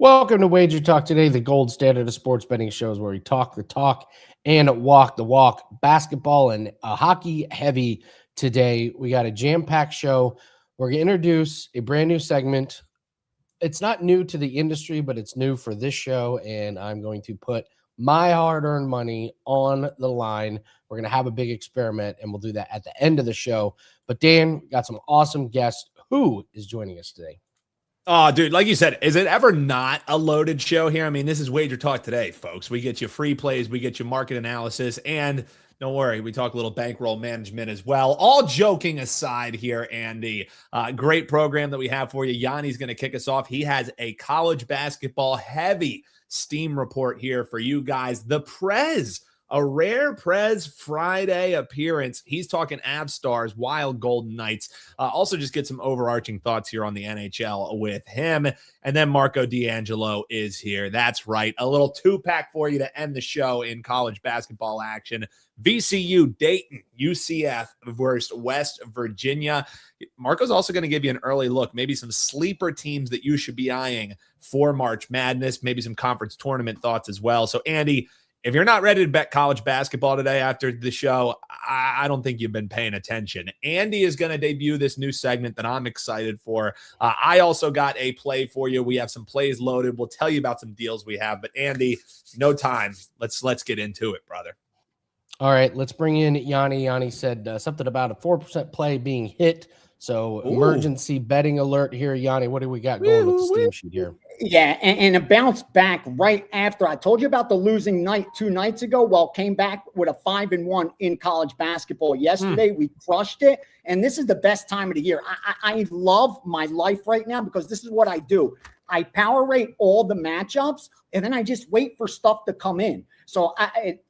Welcome to WagerTalk Today, the gold standard of sports betting shows where we talk the talk and walk the walk. Basketball and hockey heavy today. We got a jam-packed show. We're going to introduce a brand new segment. It's not new to the industry, but it's new for this show, and I'm going to put my hard-earned money on the line. We're going to have a big experiment, and we'll do that at the end of the show. But Dan, we got some awesome guests. Who is joining us today? Oh, dude, like you said, is it ever not a loaded show here? I mean, this is WagerTalk Today, folks. We get you free plays, we get you market analysis, and don't worry, we talk a little bankroll management as well. All joking aside here, Andy, great program that we have for you. Yanni's going to kick us off. He has a college basketball heavy steam report here for you guys. The Prez, a rare Prez Friday appearance. He's talking Av Stars, Wild Golden Knights. Also just get some overarching thoughts here on the NHL with him. And then Marco D'Angelo is here. That's right. A little two-pack for you to end the show in college basketball action. VCU, Dayton, UCF versus West Virginia. Marco's also going to give you an early look, maybe some sleeper teams that you should be eyeing for March Madness, maybe some conference tournament thoughts as well. So, Andy, if you're not ready to bet college basketball today after the show, I don't think you've been paying attention. Andy is going to debut this new segment that I'm excited for. I also got a play for you. We have some plays loaded. We'll tell you about some deals we have. But Andy, no time. Let's get into it, brother. All right, let's bring in Yanni. Yanni said something about a 4% play being hit. So emergency betting alert here, Yanni. What do we got going with the steam sheet here? Yeah, and a bounce back right after. I told you about the losing night 2 nights ago. Well, came back with a 5-1 in college basketball yesterday. We crushed it, and this is the best time of the year. I love my life right now because this is what I do. I power rate all the matchups, and then I just wait for stuff to come in. So,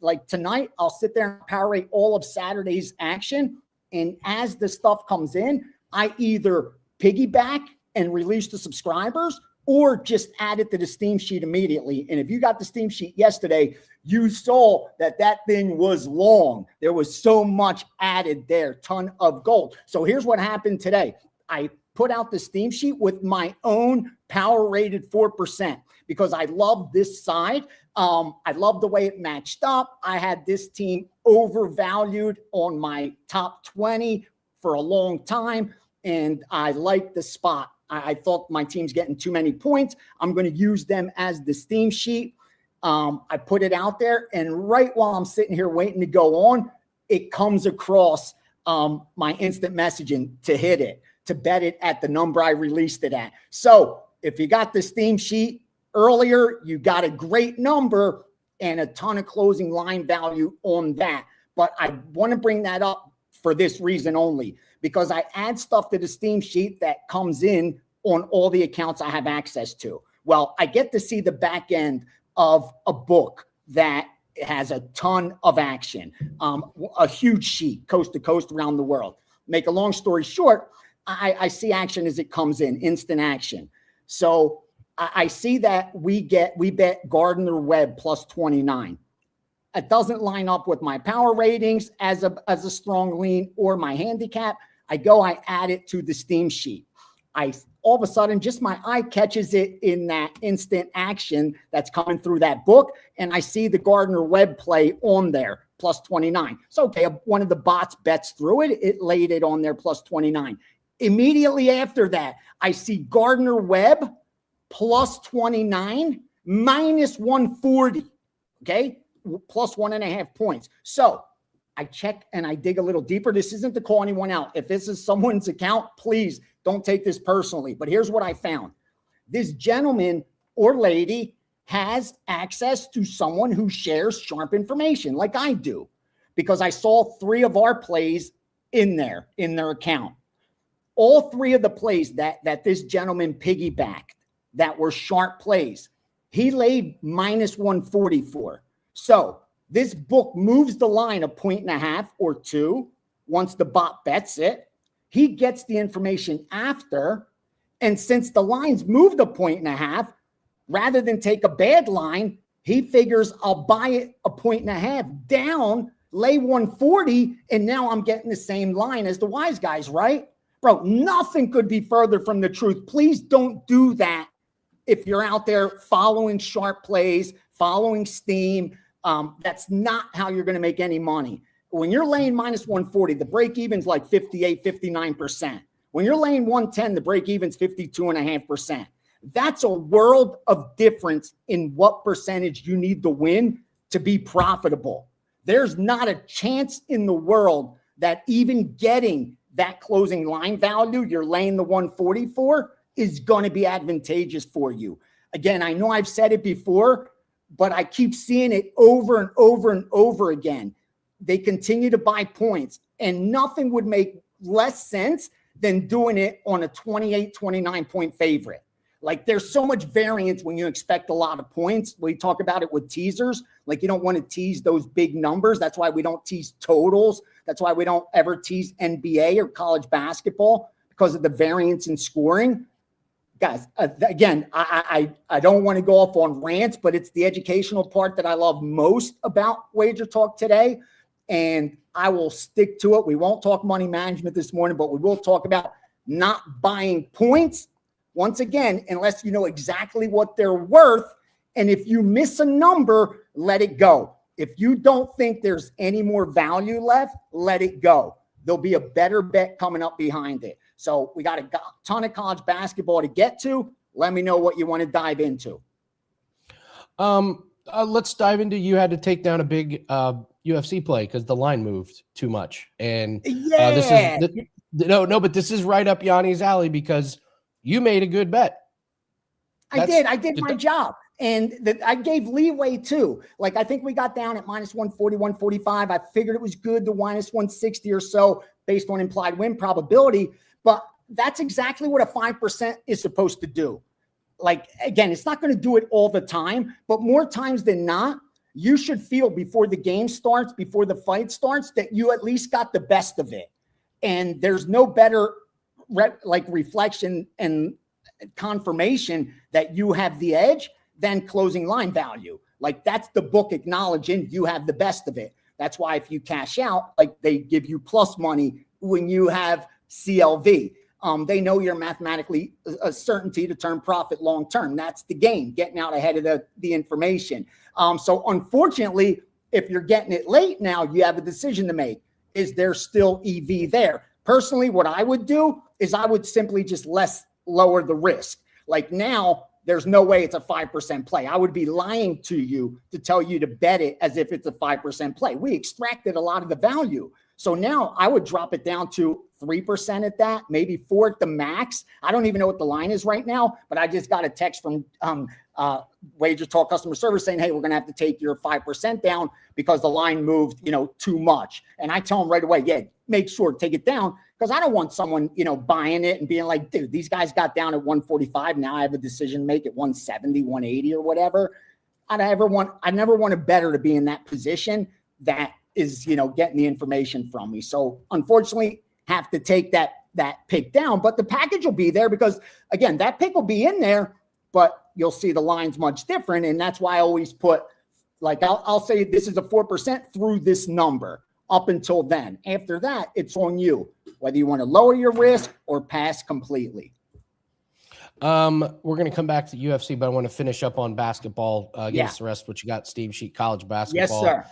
like tonight, I'll sit there and power rate all of Saturday's action, and as the stuff comes in, I either piggyback and release the subscribers or just add it to the steam sheet immediately. And if you got the steam sheet yesterday, you saw that thing was long. There was so much added there, ton of gold. So here's what happened today. I put out the steam sheet with my own power rated 4% because I love this side. I love the way it matched up. I had this team overvalued on my top 20 for a long time, and I like the spot. I thought my team's getting too many points. I'm going to use them as the steam sheet. I put it out there, and right while I'm sitting here waiting to go on, it comes across my instant messaging to hit it, to bet it at the number I released it at. So if you got the steam sheet earlier, you got a great number and a ton of closing line value on that. But I want to bring that up for this reason only, because I add stuff to the steam sheet that comes in on all the accounts I have access to. Well, I get to see the back end of a book that has a ton of action, a huge sheet, coast to coast around the world. Make a long story short, I see action as it comes in, instant action. So I see that we bet Gardner-Webb plus 29. It doesn't line up with my power ratings as a strong lean or my handicap. I add it to the steam sheet. All of a sudden, just my eye catches it in that instant action that's coming through that book, and I see the Gardner-Webb play on there, plus 29. So, okay, one of the bots bets through it. It laid it on there, plus 29. Immediately after that, I see Gardner-Webb plus 29, minus 140, okay? Plus 1.5 points. So I check and I dig a little deeper. This isn't to call anyone out. If this is someone's account, please don't take this personally. But here's what I found. This gentleman or lady has access to someone who shares sharp information like I do, because I saw 3 of our plays in there, in their account. All 3 of the plays that this gentleman piggybacked that were sharp plays, he laid minus 144. So this book moves the line 1.5 or 2 once the bot bets it. He gets the information after, and since the line's moved 1.5, rather than take a bad line, he figures I'll buy it 1.5 down, lay 140, and now I'm getting the same line as the wise guys, right? Bro, nothing could be further from the truth. Please don't do that if you're out there following sharp plays, following steam, that's not how you're going to make any money. When you're laying minus 140, the break even's like 58, 59%. When you're laying 110, the break even's 52.5%. That's a world of difference in what percentage you need to win to be profitable. There's not a chance in the world that even getting that closing line value you're laying the 140 for is going to be advantageous for you. Again, I know I've said it before, but I keep seeing it over and over and over again. They continue to buy points, and nothing would make less sense than doing it on a 28, 29 point favorite. Like, there's so much variance when you expect a lot of points. We talk about it with teasers. Like, you don't want to tease those big numbers. That's why we don't tease totals. That's why we don't ever tease NBA or college basketball, because of the variance in scoring. Guys, again, I don't want to go off on rants, but it's the educational part that I love most about Wager Talk Today, and I will stick to it. We won't talk money management this morning, but we will talk about not buying points, once again, unless you know exactly what they're worth. And if you miss a number, let it go. If you don't think there's any more value left, let it go. There'll be a better bet coming up behind it. So we got a ton of college basketball to get to. Let me know what you want to dive into. Let's dive into, you had to take down a big UFC play because the line moved too much. And but this is right up Yanni's alley because you made a good bet. I did my job. And I gave leeway too. Like, I think we got down at minus 140, 145. I figured it was good to minus 160 or so based on implied win probability. But that's exactly what a 5% is supposed to do. Like, again, it's not going to do it all the time, but more times than not, you should feel before the game starts, before the fight starts, that you at least got the best of it. And there's no better reflection and confirmation that you have the edge than closing line value. Like, that's the book acknowledging you have the best of it. That's why if you cash out, like, they give you plus money when you have CLV. They know you're mathematically a certainty to turn profit long term. That's the game, getting out ahead of the information. So unfortunately, if you're getting it late now, you have a decision to make. Is there still EV there? Personally, what I would do is I would simply just lower the risk. Like, now, there's no way it's a 5% play. I would be lying to you to tell you to bet it as if it's a 5% play. We extracted a lot of the value. So now I would drop it down to 3% at that, maybe 4 at the max. I don't even know what the line is right now, but I just got a text from Wager Talk customer service saying, hey, we're going to have to take your 5% down because the line moved, too much. And I tell them right away, yeah, make sure to take it down, because I don't want someone, buying it and being like, dude, these guys got down at 145. Now I have a decision to make at 170, 180 or whatever. I never want a bettor to be in that position that is, getting the information from me. So unfortunately, have to take that pick down, but the package will be there because, again, that pick will be in there, but you'll see the lines much different. And that's why I always put, like, I'll say this is a 4% through this number up until then. After that, it's on you, whether you want to lower your risk or pass completely. We're going to come back to UFC, but I want to finish up on basketball. Give us the rest of what you got, Steve Sheet, college basketball. Yes, sir.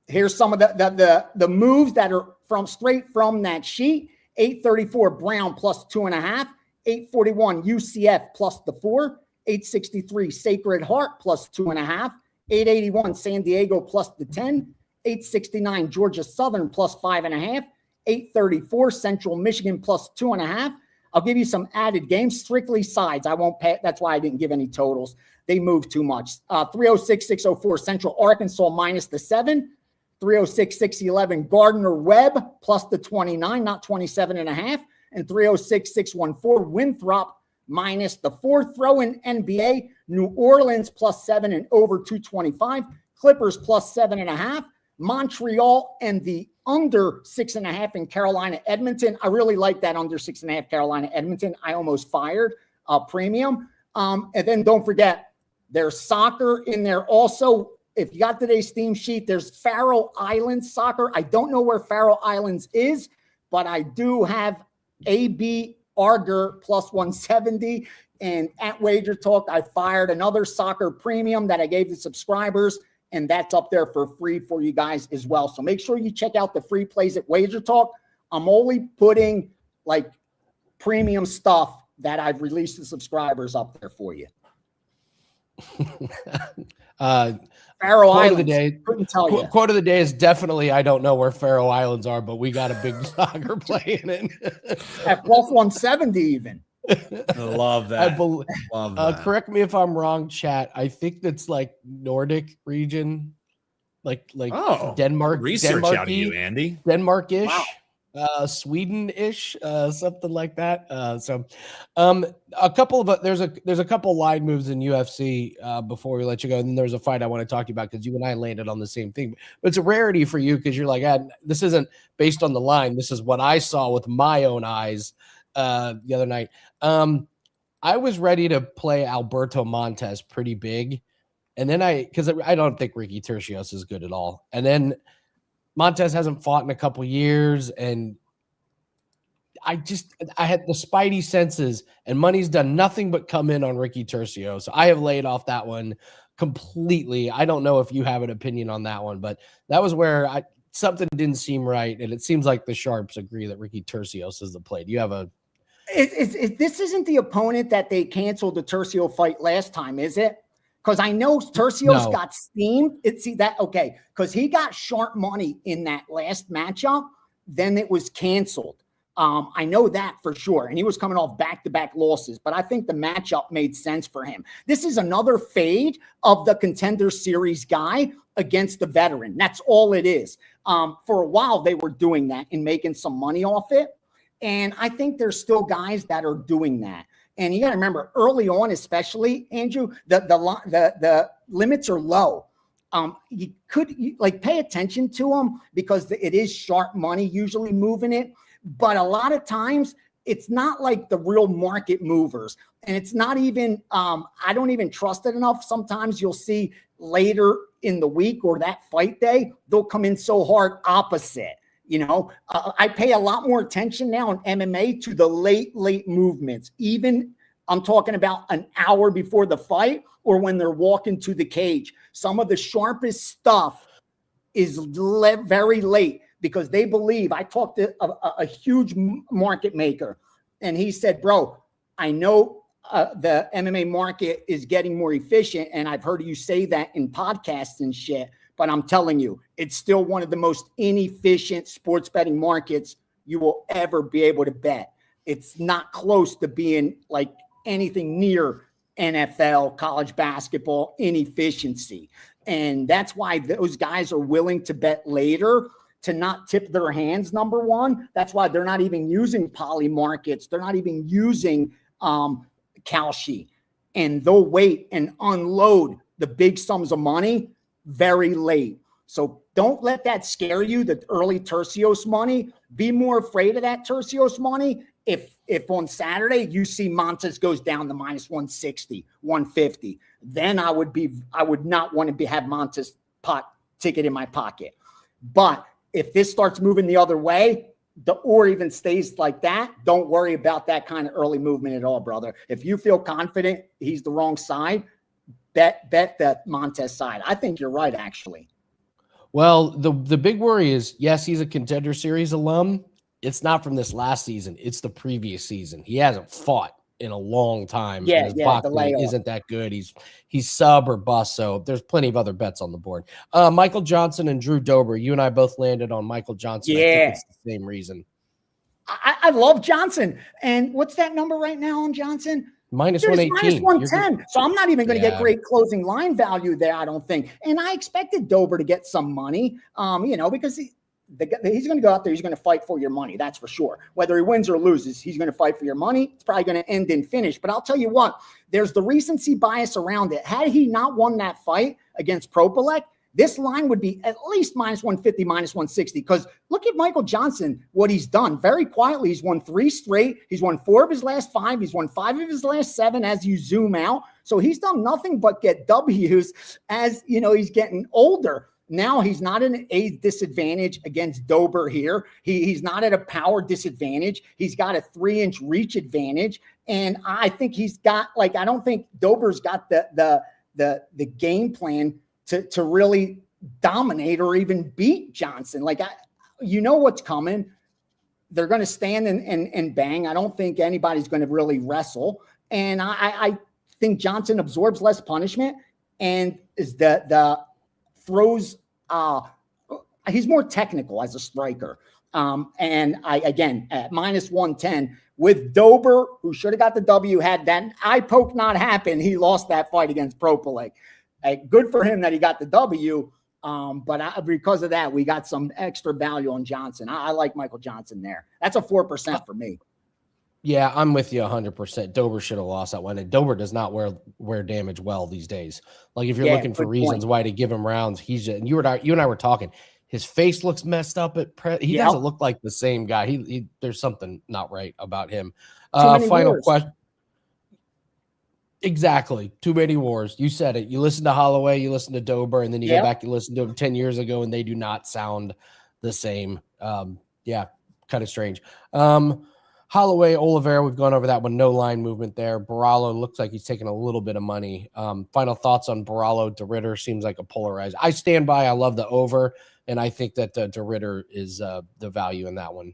Here's some of the moves that are straight from that sheet. 834 Brown plus 2.5, 841 UCF plus the 4, 863 Sacred Heart plus 2.5, 881 San Diego plus the 10, 869 Georgia Southern plus 5.5, 834 Central Michigan plus 2.5. I'll give you some added games, strictly sides. I won't pay. That's why I didn't give any totals. They move too much. 306 604 Central Arkansas minus the 7. 306 611 Gardner Webb plus the 29, not 27.5, and 306 614 Winthrop minus the 4. Throw in NBA, New Orleans plus 7 and over 225, Clippers plus 7.5, Montreal and the under 6.5 in Carolina Edmonton. I really like that under 6.5 Carolina Edmonton. I almost fired premium. And then don't forget, there's soccer in there also. If you got today's theme sheet, there's Faroe Islands soccer. I don't know where Faroe Islands is, but I do have AB Arger plus 170. And at Wager Talk, I fired another soccer premium that I gave the subscribers, and that's up there for free for you guys as well. So make sure you check out the free plays at Wager Talk. I'm only putting like premium stuff that I've released to subscribers up there for you. Faroe Islands. Of the day, couldn't tell you. Quote of the day is definitely, I don't know where Faroe Islands are, but we got a big soccer play in it. At plus 170 even. I love that. Love that. Correct me if I'm wrong, chat. I think that's like Nordic region, like Denmark. Research out of you, Andy. Denmark-ish. Wow. Sweden-ish, something like that. A couple of there's a couple line moves in UFC before we let you go. And then there's a fight I want to talk to you about because you and I landed on the same thing. But it's a rarity for you because you're like, this isn't based on the line. This is what I saw with my own eyes the other night. I was ready to play Alberto Montes pretty big, and then because I don't think Ricky Tercios is good at all, and then Montes hasn't fought in a couple years, and I had the spidey senses, and money's done nothing but come in on Ricky Tercios. So I have laid off that one completely. I don't know if you have an opinion on that one, but that was where something didn't seem right, and it seems like the sharps agree that Ricky Tercios is the play. Do you have a? This isn't the opponent that they canceled the Tercio fight last time, is it? Because I know Tercios got steamed. Because he got sharp money in that last matchup, then it was canceled. I know that for sure. And he was coming off back-to-back losses, but I think the matchup made sense for him. This is another fade of the Contender Series guy against the veteran. That's all it is. For a while, they were doing that and making some money off it. And I think there's still guys that are doing that. And you got to remember, early on, especially, Andrew, the limits are low. You could pay attention to them because it is sharp money usually moving it. But a lot of times, it's not like the real market movers. And it's not even, I don't even trust it enough. Sometimes you'll see later in the week or that fight day, they'll come in so hard opposite. I pay a lot more attention now in MMA to the late movements. Even I'm talking about an hour before the fight or when they're walking to the cage. Some of the sharpest stuff is very late because they believe. I talked to a huge market maker, and he said, bro, I know the MMA market is getting more efficient, and I've heard you say that in podcasts and shit. But I'm telling you, it's still one of the most inefficient sports betting markets you will ever be able to bet. It's not close to being like anything near NFL, college basketball inefficiency. And that's why those guys are willing to bet later to not tip their hands, number one. That's why they're not even using poly markets. They're not even using Kalshi. And they'll wait and unload the big sums of money very late. So don't let that scare you, the early Tercios money. Be more afraid of that Tercios money if on Saturday you see Montes goes down to minus 160, 150. Then I would not want to have Montes ticket in my pocket. But if this starts moving the other way, or even stays like that, don't worry about that kind of early movement at all, brother. If you feel confident he's the wrong side, bet that Montes side. I think you're right, actually. Well, the big worry is, yes, he's a Contender Series alum. It's not from this last season. It's the previous season. He hasn't fought in a long time. Yeah, the layoff isn't that good. He's sub or bust, so there's plenty of other bets on the board. Michael Johnson and Drew Dober. You and I both landed on Michael Johnson. Yeah. I think it's the same reason. I love Johnson. And what's that number right now on Johnson? Minus 118. Minus 110. So I'm not even going to get great closing line value there, I don't think. And I expected Dober to get some money, because he's going to go out there. He's going to fight for your money. That's for sure. Whether he wins or loses, he's going to fight for your money. It's probably going to end in finish. But I'll tell you what, there's the recency bias around it. Had he not won that fight against Propelek, this line would be at least minus 150, minus 160. Because look at Michael Johnson, what he's done. Very quietly, he's won 3 straight. He's won 4 of his last 5. He's won 5 of his last 7 as you zoom out. So he's done nothing but get W's as, he's getting older. Now he's not at an age disadvantage against Dober here. He's not at a power disadvantage. He's got a 3-inch reach advantage. And I think he's got, like, I don't think Dober's got the game plan to really dominate or even beat Johnson. Like, you know what's coming. They're going to stand and bang. I don't think anybody's going to really wrestle. And I think Johnson absorbs less punishment and is the throws. He's more technical as a striker. And again, at -110 with Dober, who should have got the W, had that eye poke not happen, he lost that fight against Propolek. Good for him that he got the W. But because of that, we got some extra value on Johnson. I like Michael Johnson there. That's a 4% for me. Yeah, I'm with you 100%. Dober should have lost that one. And Dober does not wear damage well these days. Like, if you're looking for reasons why to give him rounds, he's just, and you and I were talking. His face looks messed up at Prez. He doesn't look like the same guy. He there's something not right about him. Final question. Exactly. Too many wars. You said it. You listen to Holloway, you listen to Dober, and then you go back and listen to him 10 years ago, and they do not sound the same. Kind of strange. Holloway, Oliveira, we've gone over that one. No line movement there. Barallo looks like he's taking a little bit of money. Final thoughts on Barallo. DeRitter seems like a polarized. I stand by. I love the over, and I think that DeRitter is the value in that one.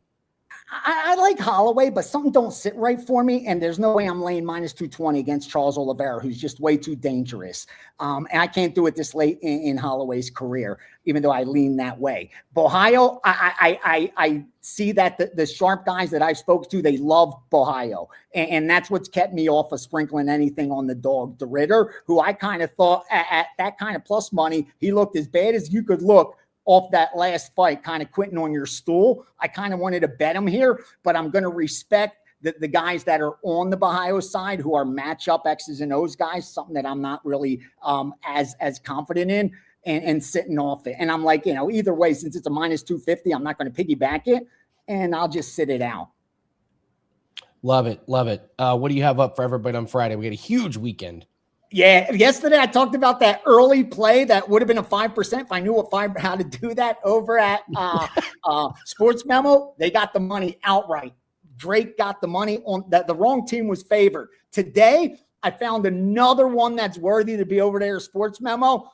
I like Holloway, but something don't sit right for me, and there's no way I'm laying -220 against Charles Oliveira, who's just way too dangerous. And I can't do it this late in Holloway's career, even though I lean that way. Bohio, I see that the sharp guys that I spoke to, they love Bohio, and that's what's kept me off of sprinkling anything on the dog. DeRitter, who I kind of thought at that kind of plus money, he looked as bad as you could look off that last fight, kind of quitting on your stool. I kind of wanted to bet him here, but I'm going to respect the guys that are on the Bohio side who are matchup X's and O's guys, something that I'm not really as confident in, and sitting off it. And I'm like, either way, since it's a -250, I'm not going to piggyback it, and I'll just sit it out. Love it. Love it. What do you have up for everybody on Friday? We got a huge weekend. Yeah, yesterday I talked about that early play that would have been a 5% if I knew how to do that over at Sports Memo. They got the money outright. Drake got the money on that. The wrong team was favored. Today, I found another one that's worthy to be over there, Sports Memo.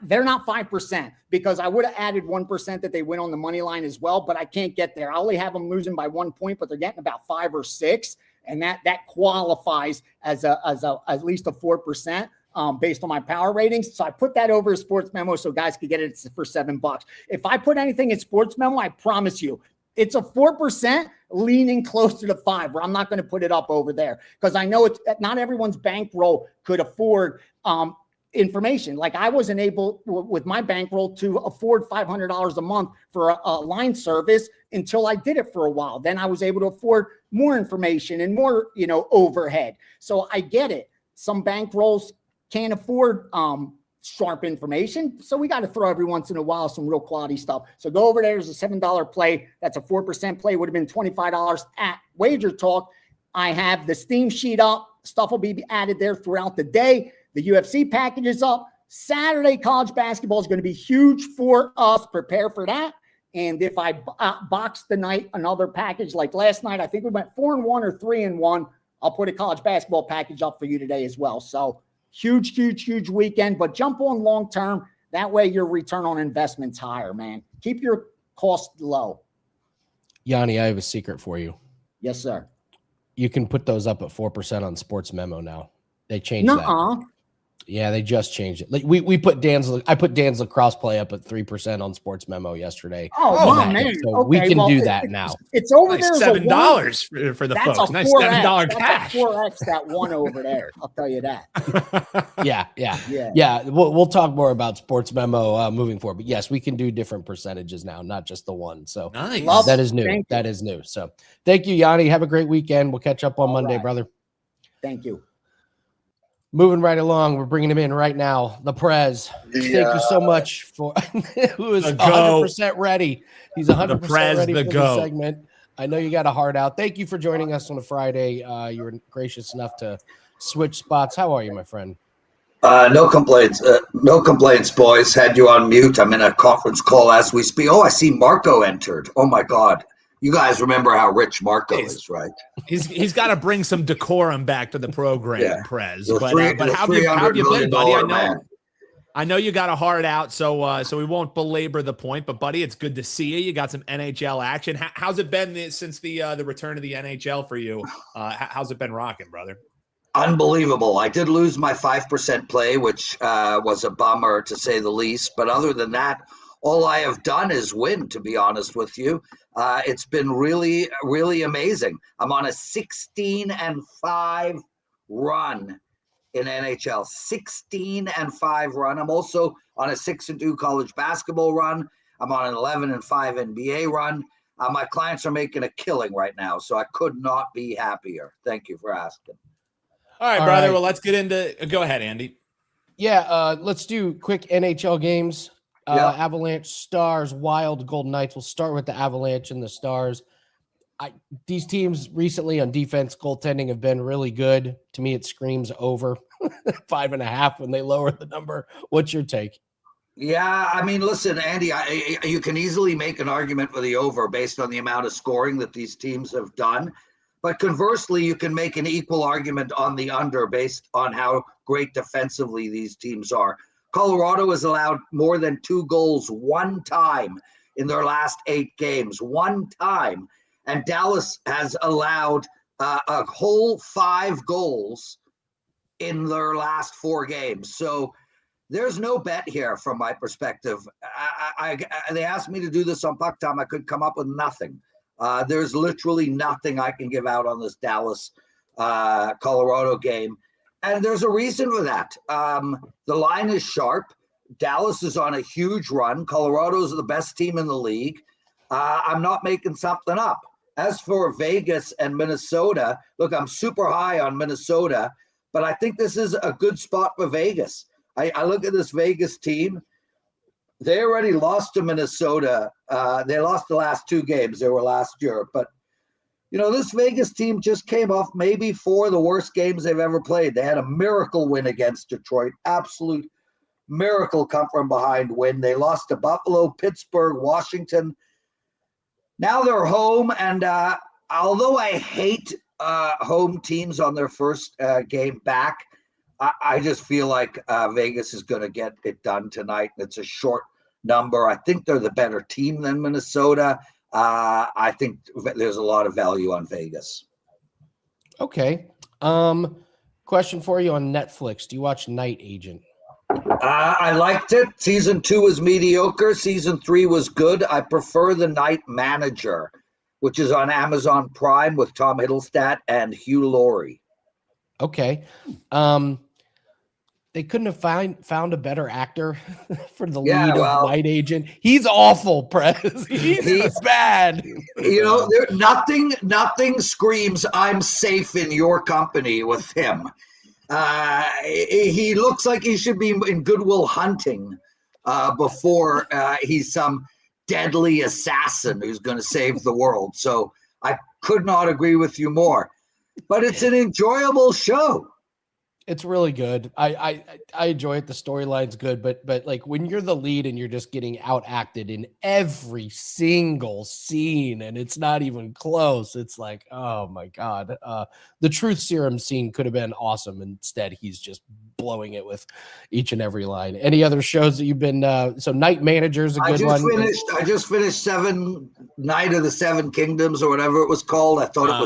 They're not 5% because I would have added 1% that they win on the money line as well, but I can't get there. I only have them losing by 1 point, but they're getting about 5 or 6. And that qualifies as at least a 4% based on my power ratings. So I put that over as Sports Memo so guys could get it for $7. If I put anything in Sports Memo, I promise you, it's a 4% leaning closer to 5, where I'm not going to put it up over there because I know it's not everyone's bankroll could afford information. Like, I wasn't able with my bankroll to afford $500 a month for a line service until I did it for a while. Then I was able to afford more information and more, overhead. So I get it. Some bankrolls can't afford sharp information. So we got to throw every once in a while some real quality stuff. So go over there. There's a $7 play. That's a 4% play. Would have been $25 at WagerTalk. I have the Steam sheet up. Stuff will be added there throughout the day. The UFC package is up. Saturday, college basketball is going to be huge for us. Prepare for that. And if I box the night, another package like last night, I think we went 4-1 or 3-1. I'll put a college basketball package up for you today as well. So huge, huge, huge weekend. But jump on long term. That way your return on investment's higher, man. Keep your cost low. Yanni, I have a secret for you. Yes, sir. You can put those up at 4% on Sports Memo now. They changed that. Yeah, they just changed it. Like I put Dan's lacrosse play up at 3% on Sports Memo yesterday. Oh man! So we can do that now. It's over there. $7 for the folks. Nice $7 cash. 4x that one over there. I'll tell you that. Yeah. We'll talk more about Sports Memo moving forward. But yes, we can do different percentages now, not just the one. So nice. That is new. That is new. So thank you, Yanni. Have a great weekend. We'll catch up on Monday, brother. Thank you. Moving right along, we're bringing him in right now. The Prez. Thank you so much for who is 100% ready. He's 100% ready for the segment. I know you got a heart out. Thank you for joining us on a Friday. You were gracious enough to switch spots. How are you, my friend? No complaints. No complaints, boys. Had you on mute. I'm in a conference call as we speak. Oh, I see Marco entered. Oh my God. You guys remember how rich Marco is, right? He's got to bring some decorum back to the program, Yeah. Prez. The But how have you been, buddy? Man. I know you got a heart out, so we won't belabor the point. But buddy, it's good to see you. You got some NHL action. How's it been since the return of the NHL for you? How's it been rocking, brother? Unbelievable. I did lose my 5% play, which was a bummer to say the least. But other than that, all I have done is win, to be honest with you. It's been really, really amazing. I'm on a 16-5 run in NHL. 16-5 run. I'm also on a 6-2 college basketball run. I'm on an 11-5 NBA run. My clients are making a killing right now, so I could not be happier. Thank you for asking. All right, brother. Well, let's get into – go ahead, Andy. Yeah, let's do quick NHL games. Avalanche, Stars, Wild, Golden Knights. We'll start with the Avalanche and the Stars. These teams recently on defense, goaltending have been really good. To me, it screams over 5.5 when they lower the number. What's your take? Yeah, I mean, listen, Andy, you can easily make an argument for the over based on the amount of scoring that these teams have done. But conversely, you can make an equal argument on the under based on how great defensively these teams are. Colorado has allowed more than 2 goals one time in their last 8 games, one time. And Dallas has allowed a whole 5 goals in their last 4 games. So there's no bet here from my perspective. They asked me to do this on Puck Time. I could come up with nothing. There's literally nothing I can give out on this Dallas Colorado game. And there's a reason for that. The line is sharp. Dallas is on a huge run. Colorado's the best team in the league. I'm not making something up. As for Vegas and Minnesota, look, I'm super high on Minnesota, but I think this is a good spot for Vegas. I look at this Vegas team. They already lost to Minnesota. They lost the last 2 games. They were last year. But, you know, this Vegas team just came off maybe 4 of the worst games they've ever played. They had a miracle win against Detroit. Absolute miracle come from behind win. They lost to Buffalo, Pittsburgh, Washington. Now they're home. And although I hate home teams on their first game back, I just feel like Vegas is going to get it done tonight. It's a short number. I think they're the better team than Minnesota. I think there's a lot of value on Vegas. Okay. Question for you on Netflix. Do you watch Night Agent? I liked it. Season 2 was mediocre. Season 3 was good. I prefer The Night Manager, which is on Amazon Prime with Tom Hiddleston and Hugh Laurie. Okay. They couldn't have found a better actor for the lead of Night Agent. He's awful, Prez. He's bad. You know, nothing screams "I'm safe in your company" with him. He looks like he should be in Good Will Hunting before he's some deadly assassin who's going to save the world. So I could not agree with you more. But it's an enjoyable show. It's really good. I enjoy it. The storyline's good, but like when you're the lead and you're just getting out acted in every single scene and it's not even close, it's like, oh my God. The truth serum scene could have been awesome. Instead, he's just blowing it with each and every line. Any other shows that you've been so Night Manager's a good one. I just finished Night of the Seven Kingdoms or whatever it was called. I thought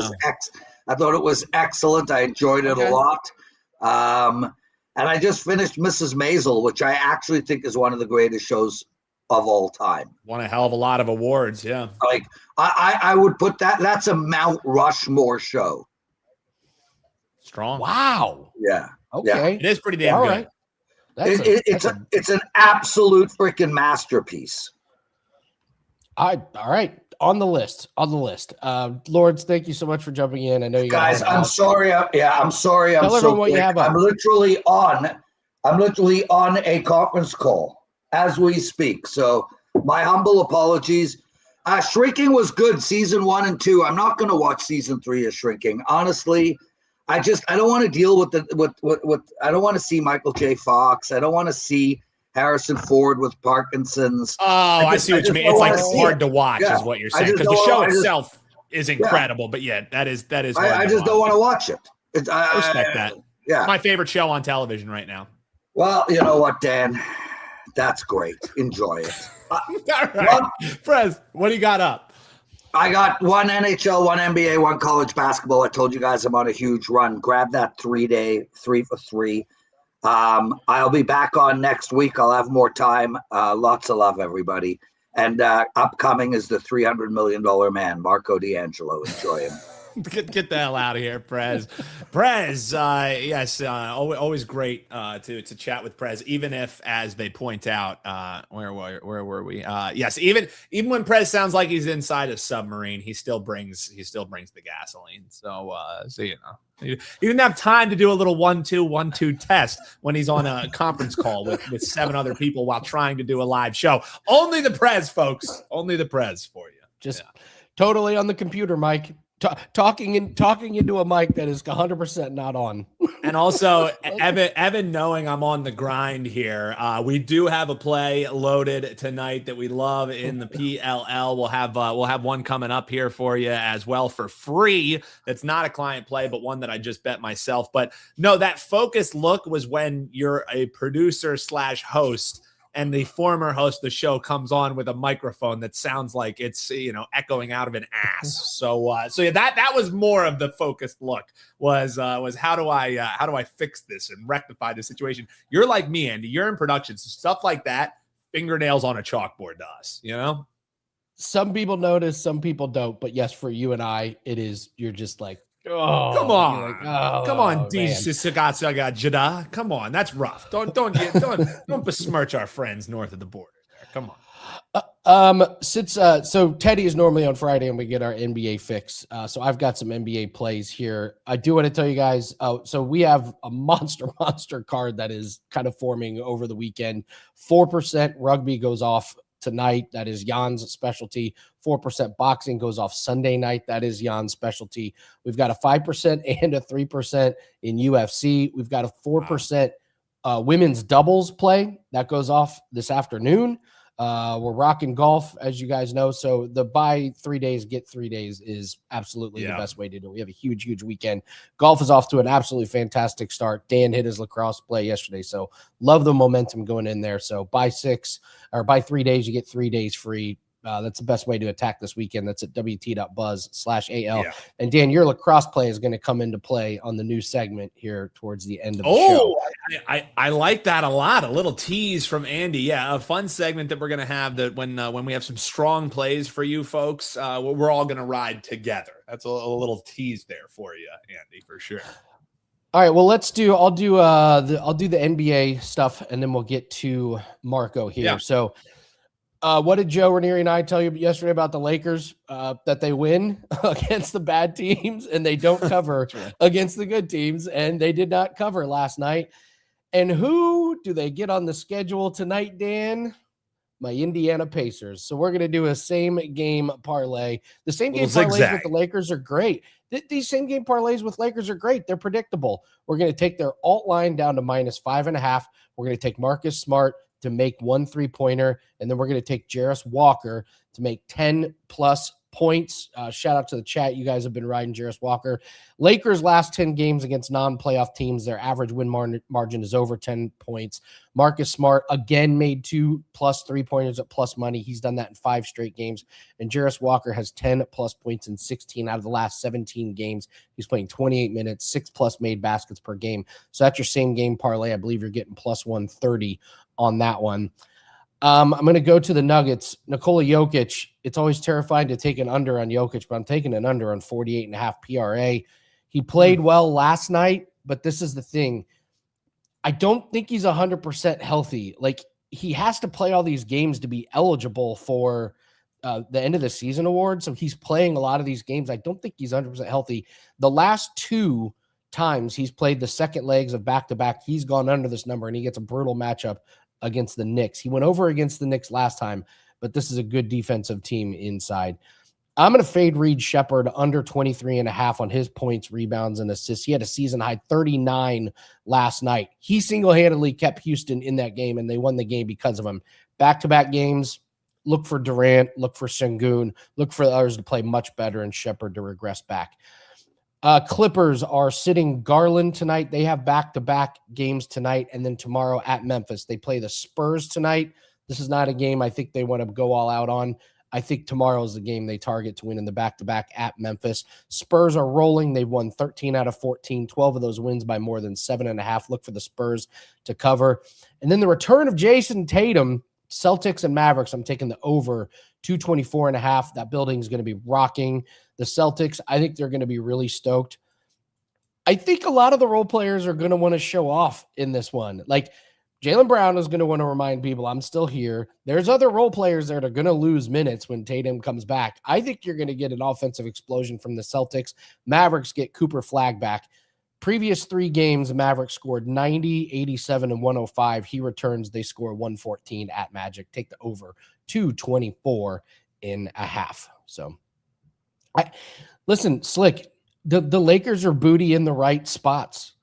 it was excellent. I enjoyed it a lot. And I just finished Mrs. Maisel, which I actually think is one of the greatest shows of all time. Won a hell of a lot of awards, yeah. Like I would put that's a Mount Rushmore show. Strong. Wow. Yeah. Okay. Yeah. It is pretty damn good. Right. It's an absolute freaking masterpiece. All right. On the list. Lords, thank you so much for jumping in. I know you guys. I'm sorry. I'm sorry. Tell everyone what you have up. I'm literally on a conference call as we speak. So my humble apologies. Shrinking was good. Season 1 and 2. I'm not going to watch season 3 of Shrinking. Honestly, I don't want to deal with I don't want to see Michael J. Fox. I don't want to see Harrison Ford with Parkinson's. Oh, I see what you mean. It's like hard to watch, is what you're saying, because the show itself is incredible. But yeah, that is. I just don't want to watch it. I respect that. Yeah, my favorite show on television right now. Well, you know what, Dan? That's great. Enjoy it. All right, Prez, what do you got up? I got one NHL, one NBA, one college basketball. I told you guys I'm on a huge run. Grab that 3-day, 3 for 3. I'll be back on next week. I'll have more time. Lots of love, everybody. And upcoming is the $300 million man, Marco D'Angelo. Enjoy him. Get the hell out of here, Prez. Prez, yes, always great to chat with Prez, even if, as they point out, where were we? Yes, even when Prez sounds like he's inside a submarine, he still brings the gasoline. So you know, he didn't have time to do a little 1-2 test when he's on a conference call with 7 other people while trying to do a live show. Only the Prez, folks. Only the Prez for you. Just totally on the computer, Mike. Talking into a mic that is 100% not on. And also, Evan, knowing I'm on the grind here, we do have a play loaded tonight that we love in the PLL. We'll have one coming up here for you as well for free. That's not a client play, but one that I just bet myself. But no, that focused look was when you're a producer / host, and the former host of the show comes on with a microphone that sounds like it's, you know, echoing out of an ass. So yeah, that was more of the focused look was how do I fix this and rectify the situation? You're like me, Andy. You're in production, so stuff like that, fingernails on a chalkboard to us, you know. Some people notice, some people don't. But yes, for you and I, it is. You're just like, oh, come on, like, come on, Jada. Come on, that's rough. Don't besmirch our friends north of the border. Come on. So Teddy is normally on Friday, and we get our NBA fix. So I've got some NBA plays here. I do want to tell you guys. So we have a monster card that is kind of forming over the weekend. 4% rugby goes off tonight. That is Jan's specialty. 4% boxing goes off Sunday night. That is Jan's specialty. We've got a 5% and a 3% in UFC. We've got a 4% women's doubles play that goes off this afternoon. We're rocking golf, as you guys know. So the buy 3 days, get 3 days is absolutely the best way to do it. We have a huge weekend. Golf is off to an absolutely fantastic start. Dan hit his lacrosse play yesterday. So love the momentum going in there. So buy 3 days, you get 3 days free. That's the best way to attack this weekend. That's at wt.buzz/AL. Yeah. And Dan, your lacrosse play is going to come into play on the new segment here towards the end of the show. I like that a lot. A little tease from Andy. Yeah, a fun segment that we're going to have that when we have some strong plays for you folks, we're all going to ride together. That's a little tease there for you, Andy, for sure. All right, well, I'll do the NBA stuff, and then we'll get to Marco here. Yeah. So what did Joe Ranieri and I tell you yesterday about the Lakers? That they win against the bad teams and they don't cover against the good teams, and they did not cover last night. And who do they get on the schedule tonight, Dan? My Indiana Pacers. So we're going to do a same game parlay. The same game parlays with the Lakers are great. These same game parlays with Lakers are great. They're predictable. We're going to take their alt line down to -5.5. We're going to take Marcus Smart to make 1 3-pointer, and then we're going to take Jarris Walker to make 10+ points. Shout out to the chat. You guys have been riding Jarris Walker. Lakers last 10 games against non-playoff teams, their average win margin is over 10 points. Marcus Smart again made 2+ 3-pointers at plus money. He's done that in 5 straight games. And Jarris Walker has 10+ points in 16 out of the last 17 games. He's playing 28 minutes, 6+ made baskets per game. So that's your same game parlay. I believe you're getting +130 on that one. I'm going to go to the Nuggets. Nikola Jokic. It's always terrifying to take an under on Jokic, but I'm taking an under on 48.5 PRA. He played well last night, but this is the thing. I don't think he's 100% healthy. Like, he has to play all these games to be eligible for the end of the season award. So he's playing a lot of these games. I don't think he's 100% healthy. The last 2 times he's played the second legs of back-to-back, he's gone under this number, and he gets a brutal matchup against the Knicks. He went over against the Knicks last time, but this is a good defensive team inside. I'm going to fade Reed Shepherd under 23.5 on his points, rebounds, and assists. He had a season high 39 last night. He single-handedly kept Houston in that game, and they won the game because of him. Back-to-back games, look for Durant, look for Sengun, look for others to play much better and Shepherd to regress back. Clippers are sitting Garland tonight. They have back-to-back games tonight, and then tomorrow at Memphis. They play the Spurs tonight. This is not a game I think they want to go all out on. I think tomorrow is the game they target to win in the back-to-back at Memphis. Spurs are rolling. They've won 13 out of 14, 12 of those wins by more than 7.5. Look for the Spurs to cover. And then the return of Jason Tatum, Celtics and Mavericks. I'm taking the over 224.5. That building is going to be rocking. The Celtics, I think they're going to be really stoked. I think a lot of the role players are going to want to show off in this one. Like Jaylen Brown is going to want to remind people I'm still here. There's other role players that are going to lose minutes when Tatum comes back. I think you're going to get an offensive explosion from the Celtics. Mavericks get Cooper Flagg back. Previous 3 games, Mavericks scored 90, 87, and 105. He returns. They score 114 at Magic. Take the over 224.5. So, listen, Slick, the Lakers are booty in the right spots.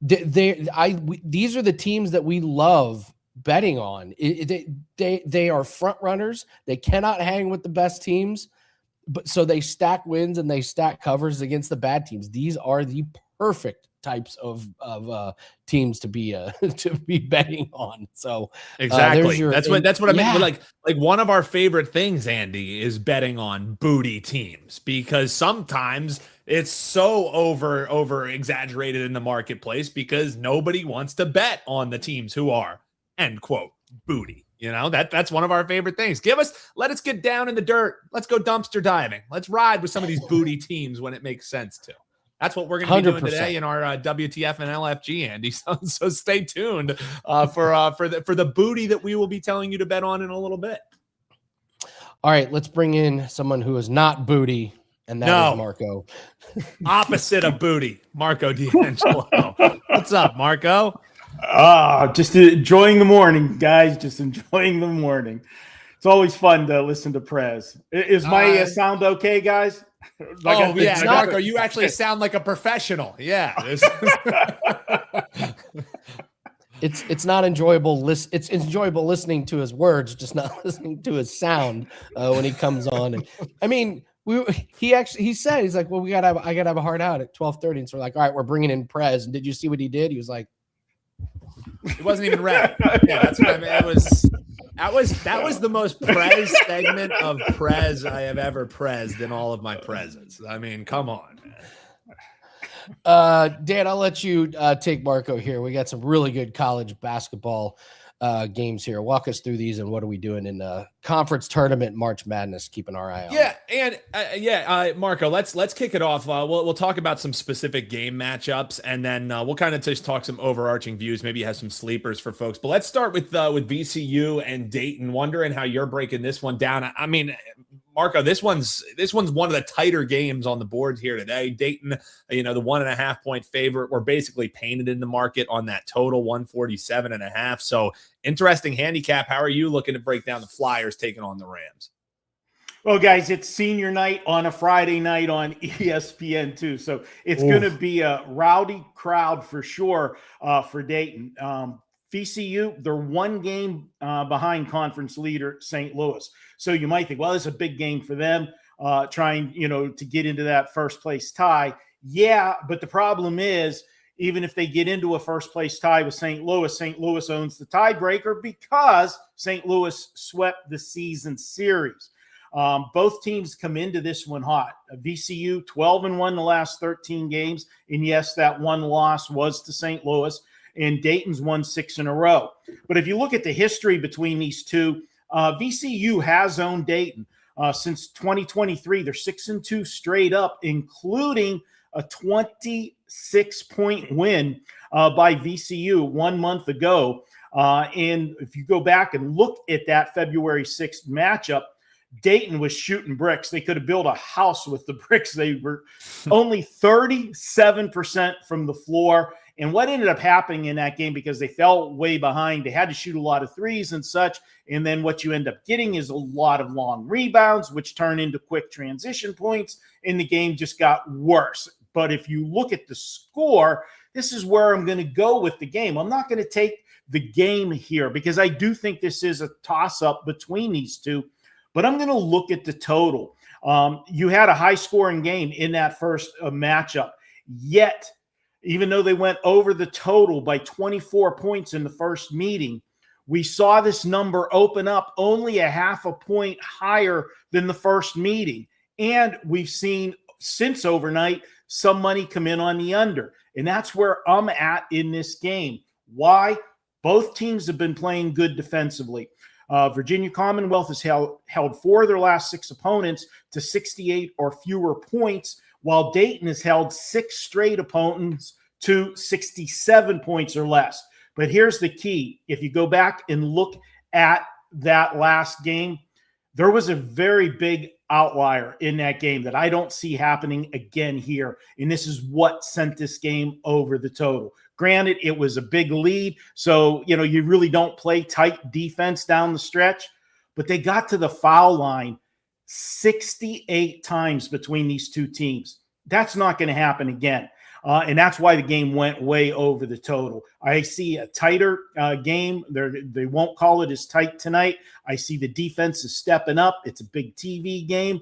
These are the teams that we love betting on. They are front runners. They cannot hang with the best teams, but so they stack wins and they stack covers against the bad teams. These are the perfect types of teams to be betting on. So exactly, that's what I mean. Like one of our favorite things, Andy, is betting on booty teams, because sometimes it's so over exaggerated in the marketplace because nobody wants to bet on the teams who are, end quote, booty. You know, that's one of our favorite things. Let us get down in the dirt. Let's go dumpster diving. Let's ride with some of these booty teams when it makes sense to. That's what we're going to be doing today in our WTF and LFG, Andy. So stay tuned for the booty that we will be telling you to bet on in a little bit. All right, let's bring in someone who is not booty, and that is Marco. Opposite of booty, Marco D'Angelo. What's up, Marco? Just enjoying the morning, guys. Just enjoying the morning. It's always fun to listen to Prez. Is my sound okay, guys? Marco, you actually sound like a professional. Yeah. It's not enjoyable. It's enjoyable listening to his words, just not listening to his sound when he comes on. And I mean, he said, he's like, well, I gotta have a hard out at 12:30. And so we're like, all right, we're bringing in Prez. And did you see what he did? He was like, it wasn't even ready. Yeah, that's what I mean. That was the most Prez segment of Prez I have ever Prezed in all of my Prezes. I mean, come on, man. Dan, I'll let you take Marco here. We got some really good college basketball games here. Walk us through these and what are we doing in the conference tournament, March Madness, keeping our eye on. Yeah, and Marco, let's kick it off. We'll talk about some specific game matchups, and then we'll kind of just talk some overarching views. Maybe have some sleepers for folks. But let's start with VCU and Dayton. Wondering how you're breaking this one down. I mean, Marco, this one's one of the tighter games on the board here today. Dayton, the 1.5 point favorite. We're basically painted in the market on that total 147.5. So interesting handicap. How are you looking to break down the Flyers taking on the Rams? Well, guys, it's senior night on a Friday night on ESPN too. So it's going to be a rowdy crowd for sure for Dayton. VCU, they're one game behind conference leader St. Louis. So you might think, well, it's a big game for them, trying, to get into that first place tie. Yeah, but the problem is, even if they get into a first place tie with St. Louis owns the tiebreaker because St. Louis swept the season series. Both teams come into this one hot. VCU 12-1 the last 13 games. And yes, that one loss was to St. Louis. And Dayton's won 6 in a row. But if you look at the history between these two, VCU has owned Dayton since 2023. They're 6-2 straight up, including a 26-point win by VCU 1 month ago. And if you go back and look at that February 6th matchup, Dayton was shooting bricks. They could have built a house with the bricks. They were only 37% from the floor And what ended up happening in that game, because they fell way behind, they had to shoot a lot of threes and such. And then what you end up getting is a lot of long rebounds, which turn into quick transition points. And the game just got worse. But if you look at the score, this is where I'm going to go with the game. I'm not going to take the game here because I do think this is a toss-up between these two. But I'm going to look at the total. You had a high-scoring game in that first matchup. Yet, even though they went over the total by 24 points in the first meeting, we saw this number open up only a half a point higher than the first meeting. And we've seen since overnight some money come in on the under. And that's where I'm at in this game. Why? Both teams have been playing good defensively. Virginia Commonwealth has held 4 of their last 6 opponents to 68 or fewer points, while Dayton has held 6 straight opponents to 67 points or less. But here's the key. If you go back and look at that last game, there was a very big outlier in that game that I don't see happening again here. And this is what sent this game over the total. Granted, it was a big lead, so you really don't play tight defense down the stretch, but they got to the foul line 68 times between these two teams. That's not going to happen again. And that's why the game went way over the total. I see a tighter game. They won't call it as tight tonight. I see the defense is stepping up. It's a big TV game.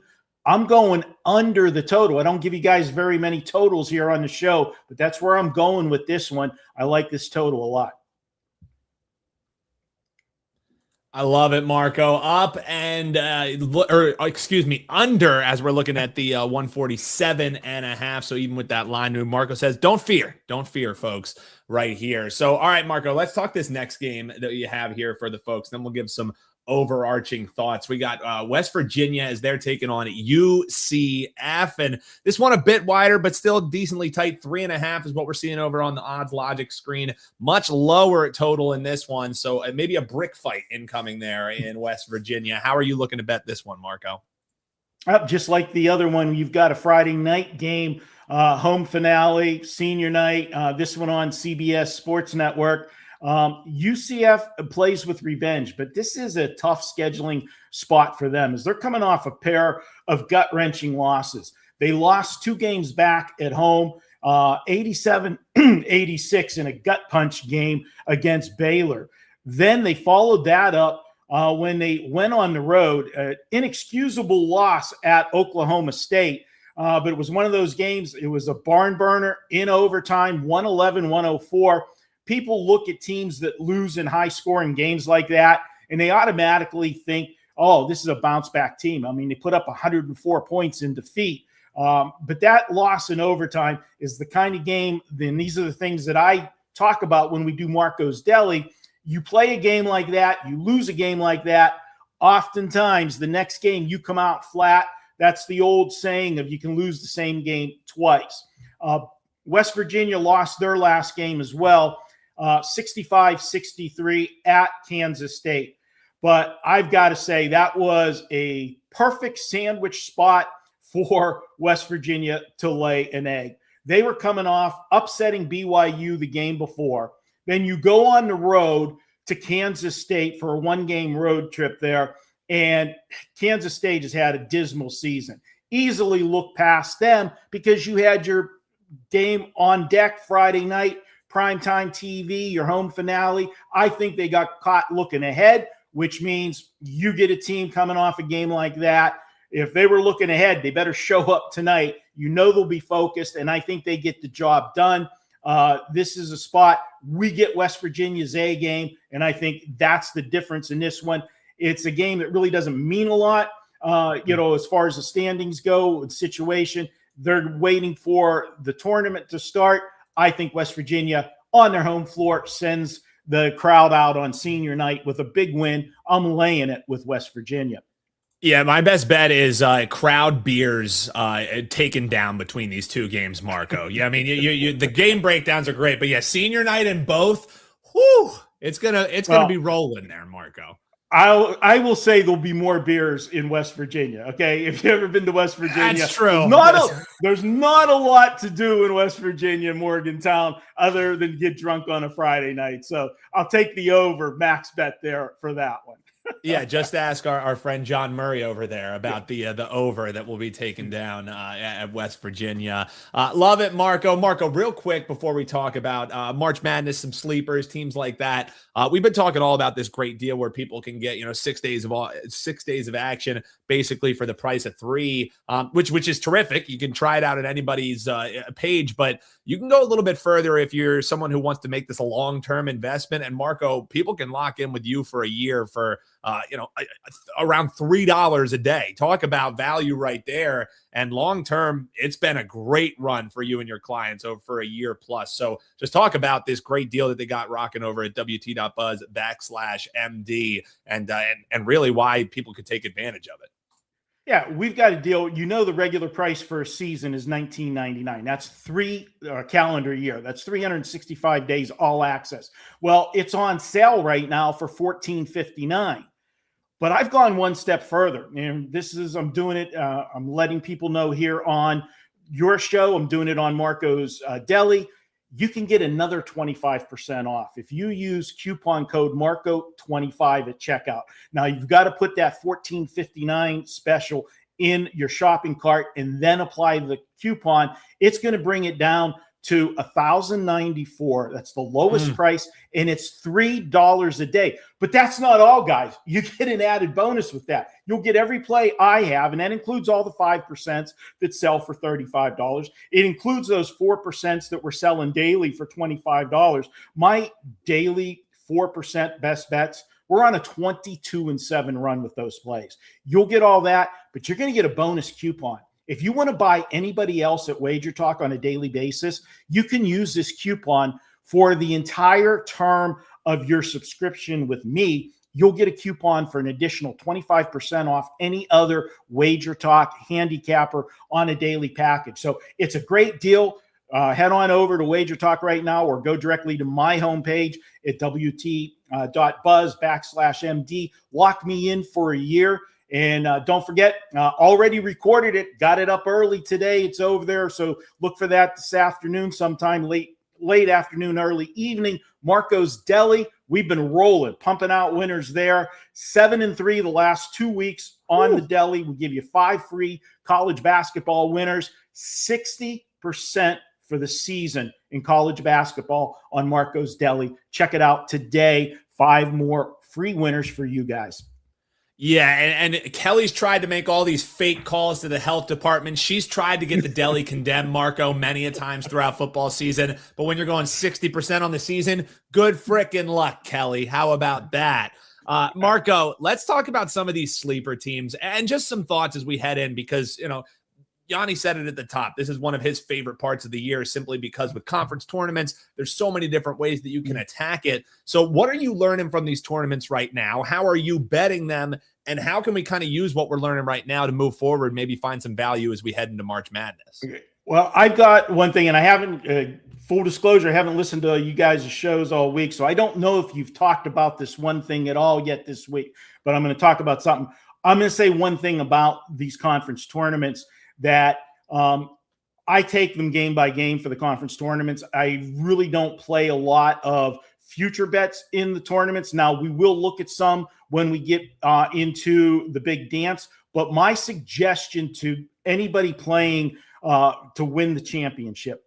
I'm going under the total. I don't give you guys very many totals here on the show, but that's where I'm going with this one. I like this total a lot. I love it, Marco. Up and, under as we're looking at the 147.5. So even with that line move, Marco says, don't fear, folks, right here. So, all right, Marco, let's talk this next game that you have here for the folks. Then we'll give some overarching thoughts. We got West Virginia as they're taking on UCF, and this one a bit wider, but still decently tight. 3.5 is what we're seeing over on the odds logic screen. Much lower total in this one, so maybe a brick fight incoming there in West Virginia. How are you looking to bet this one, Marco? Just like the other one, you've got a Friday night game, home finale, senior night. This one on CBS Sports Network. UCF plays with revenge, but this is a tough scheduling spot for them as they're coming off a pair of gut-wrenching losses. They lost 2 games back at home, 87-86 in a gut punch game against Baylor. Then they followed that up when they went on the road, an inexcusable loss at Oklahoma State. But it was one of those games. It was a barn burner in overtime, 111-104. People look at teams that lose in high-scoring games like that, and they automatically think, oh, this is a bounce-back team. I mean, they put up 104 points in defeat. But that loss in overtime is the kind of game, then these are the things that I talk about when we do Marco's Deli. You play a game like that, you lose a game like that, oftentimes the next game you come out flat. That's the old saying of you can lose the same game twice. West Virginia lost their last game as well, 65-63 at Kansas State. But I've got to say that was a perfect sandwich spot for West Virginia to lay an egg. They were coming off upsetting BYU the game before. Then you go on the road to Kansas State for a 1-game road trip there, and Kansas State has had a dismal season. Easily look past them because you had your game on deck Friday night, primetime TV, your home finale. I think they got caught looking ahead, which means you get a team coming off a game like that. If they were looking ahead, they better show up tonight. You know they'll be focused, and I think they get the job done. This is a spot we get West Virginia's A game, and I think that's the difference in this one. It's a game that really doesn't mean a lot, as far as the standings go, the situation. They're waiting for the tournament to start. I think West Virginia on their home floor sends the crowd out on senior night with a big win. I'm laying it with West Virginia. Yeah, my best bet is crowd beers taken down between these two games, Marco. Yeah, I mean, the game breakdowns are great, but yeah, senior night in both, whew, it's gonna be rolling there, Marco. I will say there'll be more beers in West Virginia. Okay, if you've ever been to West Virginia, That's true. There's not a lot to do in West Virginia, Morgantown, other than get drunk on a Friday night. So I'll take the over max bet there for that one. Yeah, just ask our friend John Murray over there about the over that will be taken down at West Virginia. Love it, Marco. Marco, real quick before we talk about March Madness, some sleepers, teams like that. We've been talking all about this great deal where people can get 6 days of action basically for the price of 3, which is terrific. You can try it out at anybody's page, but you can go a little bit further if you're someone who wants to make this a long-term investment. And Marco, people can lock in with you for a year for around $3 a day. Talk about value right there. And long-term, it's been a great run for you and your clients over for a year plus. So just talk about this great deal that they got rocking over at WT.buzz/MD and really why people could take advantage of it. Yeah, we've got a deal. The regular price for a season is $19.99. That's 3 calendar year. That's 365 days, all access. Well, it's on sale right now for $14.59. But I've gone one step further, and I'm doing it. I'm letting people know here on your show. I'm doing it on Marco's Deli. You can get another 25% off if you use coupon code Marco25 at checkout. Now you've got to put that $14.59 special in your shopping cart and then apply the coupon. It's going to bring it down to $1,094. That's the lowest price, and it's $3 a day. But that's not all, guys. You get an added bonus with that. You'll get every play I have, and that includes all the 5% that sell for $35. It includes those 4% that we're selling daily for $25. My daily 4% best bets, we're on a 22-7 run with those plays. You'll get all that, but you're going to get a bonus coupon. If you want to buy anybody else at WagerTalk on a daily basis, you can use this coupon for the entire term of your subscription with me. You'll get a coupon for an additional 25% off any other WagerTalk handicapper on a daily package. So it's a great deal. Head on over to WagerTalk right now or go directly to my homepage at WT.buzz/MD. Lock me in for a year. And don't forget, already recorded it, got it up early today. It's over there. So look for that this afternoon, sometime late afternoon, early evening. Marco's Deli. We've been rolling, pumping out winners there. 7-3 the last 2 weeks on the Deli. We give you 5 free college basketball winners, 60% for the season in college basketball on Marco's Deli. Check it out today. 5 more free winners for you guys. Yeah, and Kelly's tried to make all these fake calls to the health department. She's tried to get the Deli condemned, Marco, many a times throughout football season. But when you're going 60% on the season, good frickin' luck, Kelly. How about that? Marco, let's talk about some of these sleeper teams and just some thoughts as we head in because, Yanni said it at the top. This is one of his favorite parts of the year simply because with conference tournaments, there's so many different ways that you can attack it. So what are you learning from these tournaments right now? How are you betting them? And how can we kind of use what we're learning right now to move forward, maybe find some value as we head into March Madness? Okay. Well, I've got one thing, and I haven't, full disclosure, I haven't listened to you guys' shows all week, so I don't know if you've talked about this one thing at all yet this week, but I'm going to talk about something. I'm going to say one thing about these conference tournaments that I take them game by game for the conference tournaments. I really don't play a lot of future bets in the tournaments. Now, we will look at some when we get into the big dance, but my suggestion to anybody playing to win the championship,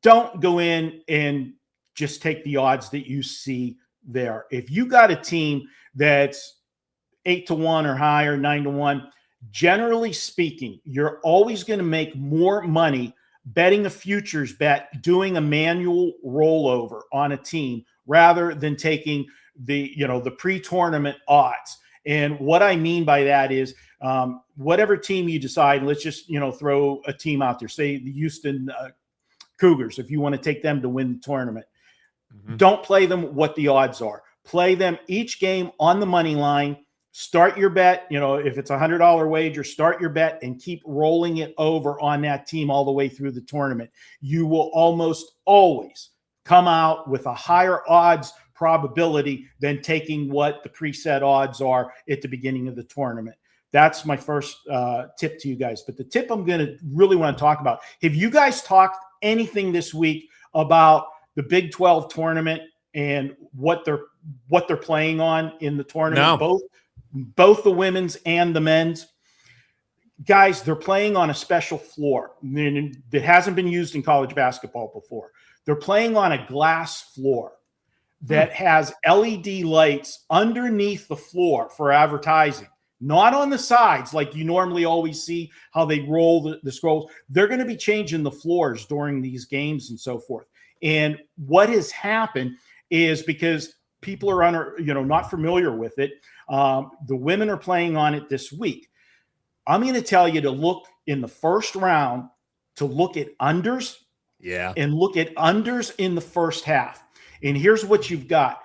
don't go in and just take the odds that you see there. If you got a team that's 8-1 or higher, 9-1, generally speaking, you're always going to make more money betting a futures bet, doing a manual rollover on a team rather than taking the pre-tournament odds. And what I mean by that is whatever team you decide, let's just, throw a team out there, say the Houston Cougars, if you want to take them to win the tournament, don't play them what the odds are. Play them each game on the money line. Start your bet, if it's a $100 wager, start your bet and keep rolling it over on that team all the way through the tournament. You will almost always come out with a higher odds probability than taking what the preset odds are at the beginning of the tournament. That's my first tip to you guys. But the tip I'm going to really want to talk about, have you guys talked anything this week about the Big 12 tournament and what they're playing on in the tournament? No. Both the women's and the men's. Guys, they're playing on a special floor that hasn't been used in college basketball before. They're playing on a glass floor that has LED lights underneath the floor for advertising, not on the sides like you normally always see how they roll the scrolls. They're going to be changing the floors during these games and so forth. And what has happened is, because people are not familiar with it, the women are playing on it this week. I'm going to tell you to look in the first round, to look at unders, and look at unders in the first half. And here's what you've got,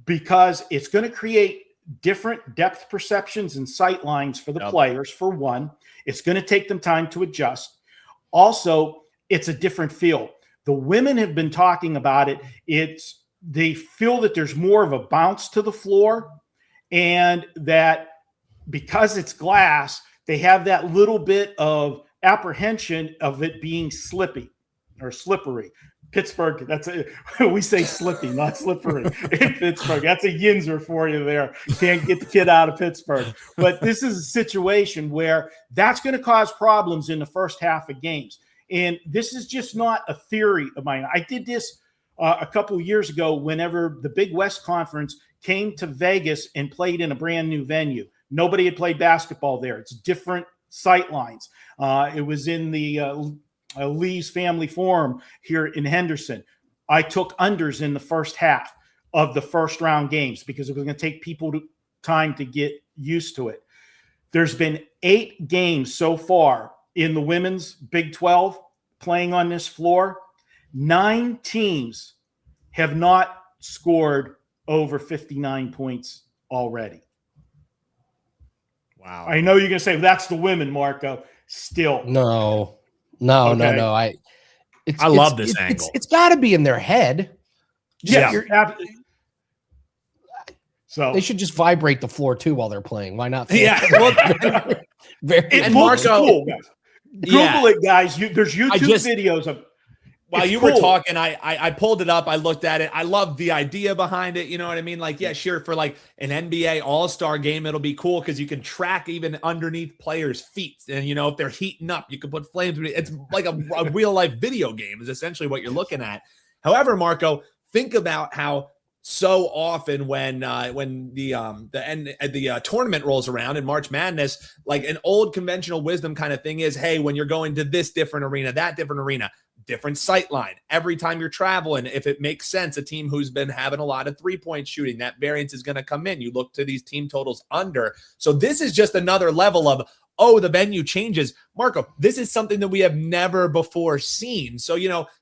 because it's going to create different depth perceptions and sight lines for the players. For one, it's going to take them time to adjust. Also, it's a different feel. The women have been talking about it. They feel that there's more of a bounce to the floor, and that because it's glass, they have that little bit of apprehension of it being slippy or slippery. Pittsburgh, we say slippy, not slippery. In Pittsburgh, that's a yinzer for you there. Can't get the kid out of Pittsburgh. But this is a situation where that's going to cause problems in the first half of games. And this is just not a theory of mine. I did this a couple of years ago whenever the Big West Conference came to Vegas and played in a brand new venue. Nobody had played basketball there. It's different sight lines. It was in the Lee's Family Forum here in Henderson. I took unders in the first half of the first round games because it was going to take people time to get used to it. There's been 8 games so far in the women's Big 12 playing on this floor. 9 teams have not scored over 59 points already. Wow. I know you're going to say, well, that's the women, Marco. Still. No. Okay. I love this angle. It's got to be in their head. So they should just vibrate the floor too while they're playing. Why not? Yeah. It looks cool. Google it, guys. There's YouTube videos of. While you were talking, I pulled it up. I looked at it. I love the idea behind it. You know what I mean? Like, yeah, sure. For like an NBA All-Star game, it'll be cool because you can track even underneath players' feet. And, if they're heating up, you can put flames. It's like a real-life video game is essentially what you're looking at. However, Marco, think about how so often when the tournament rolls around in March Madness, like an old conventional wisdom kind of thing is, hey, when you're going to this different arena, that different arena, different sight line. Every time you're traveling, if it makes sense, a team who's been having a lot of three-point shooting, that variance is going to come in. You look to these team totals under. So this is just another level of, the venue changes. Marco, this is something that we have never before seen. So,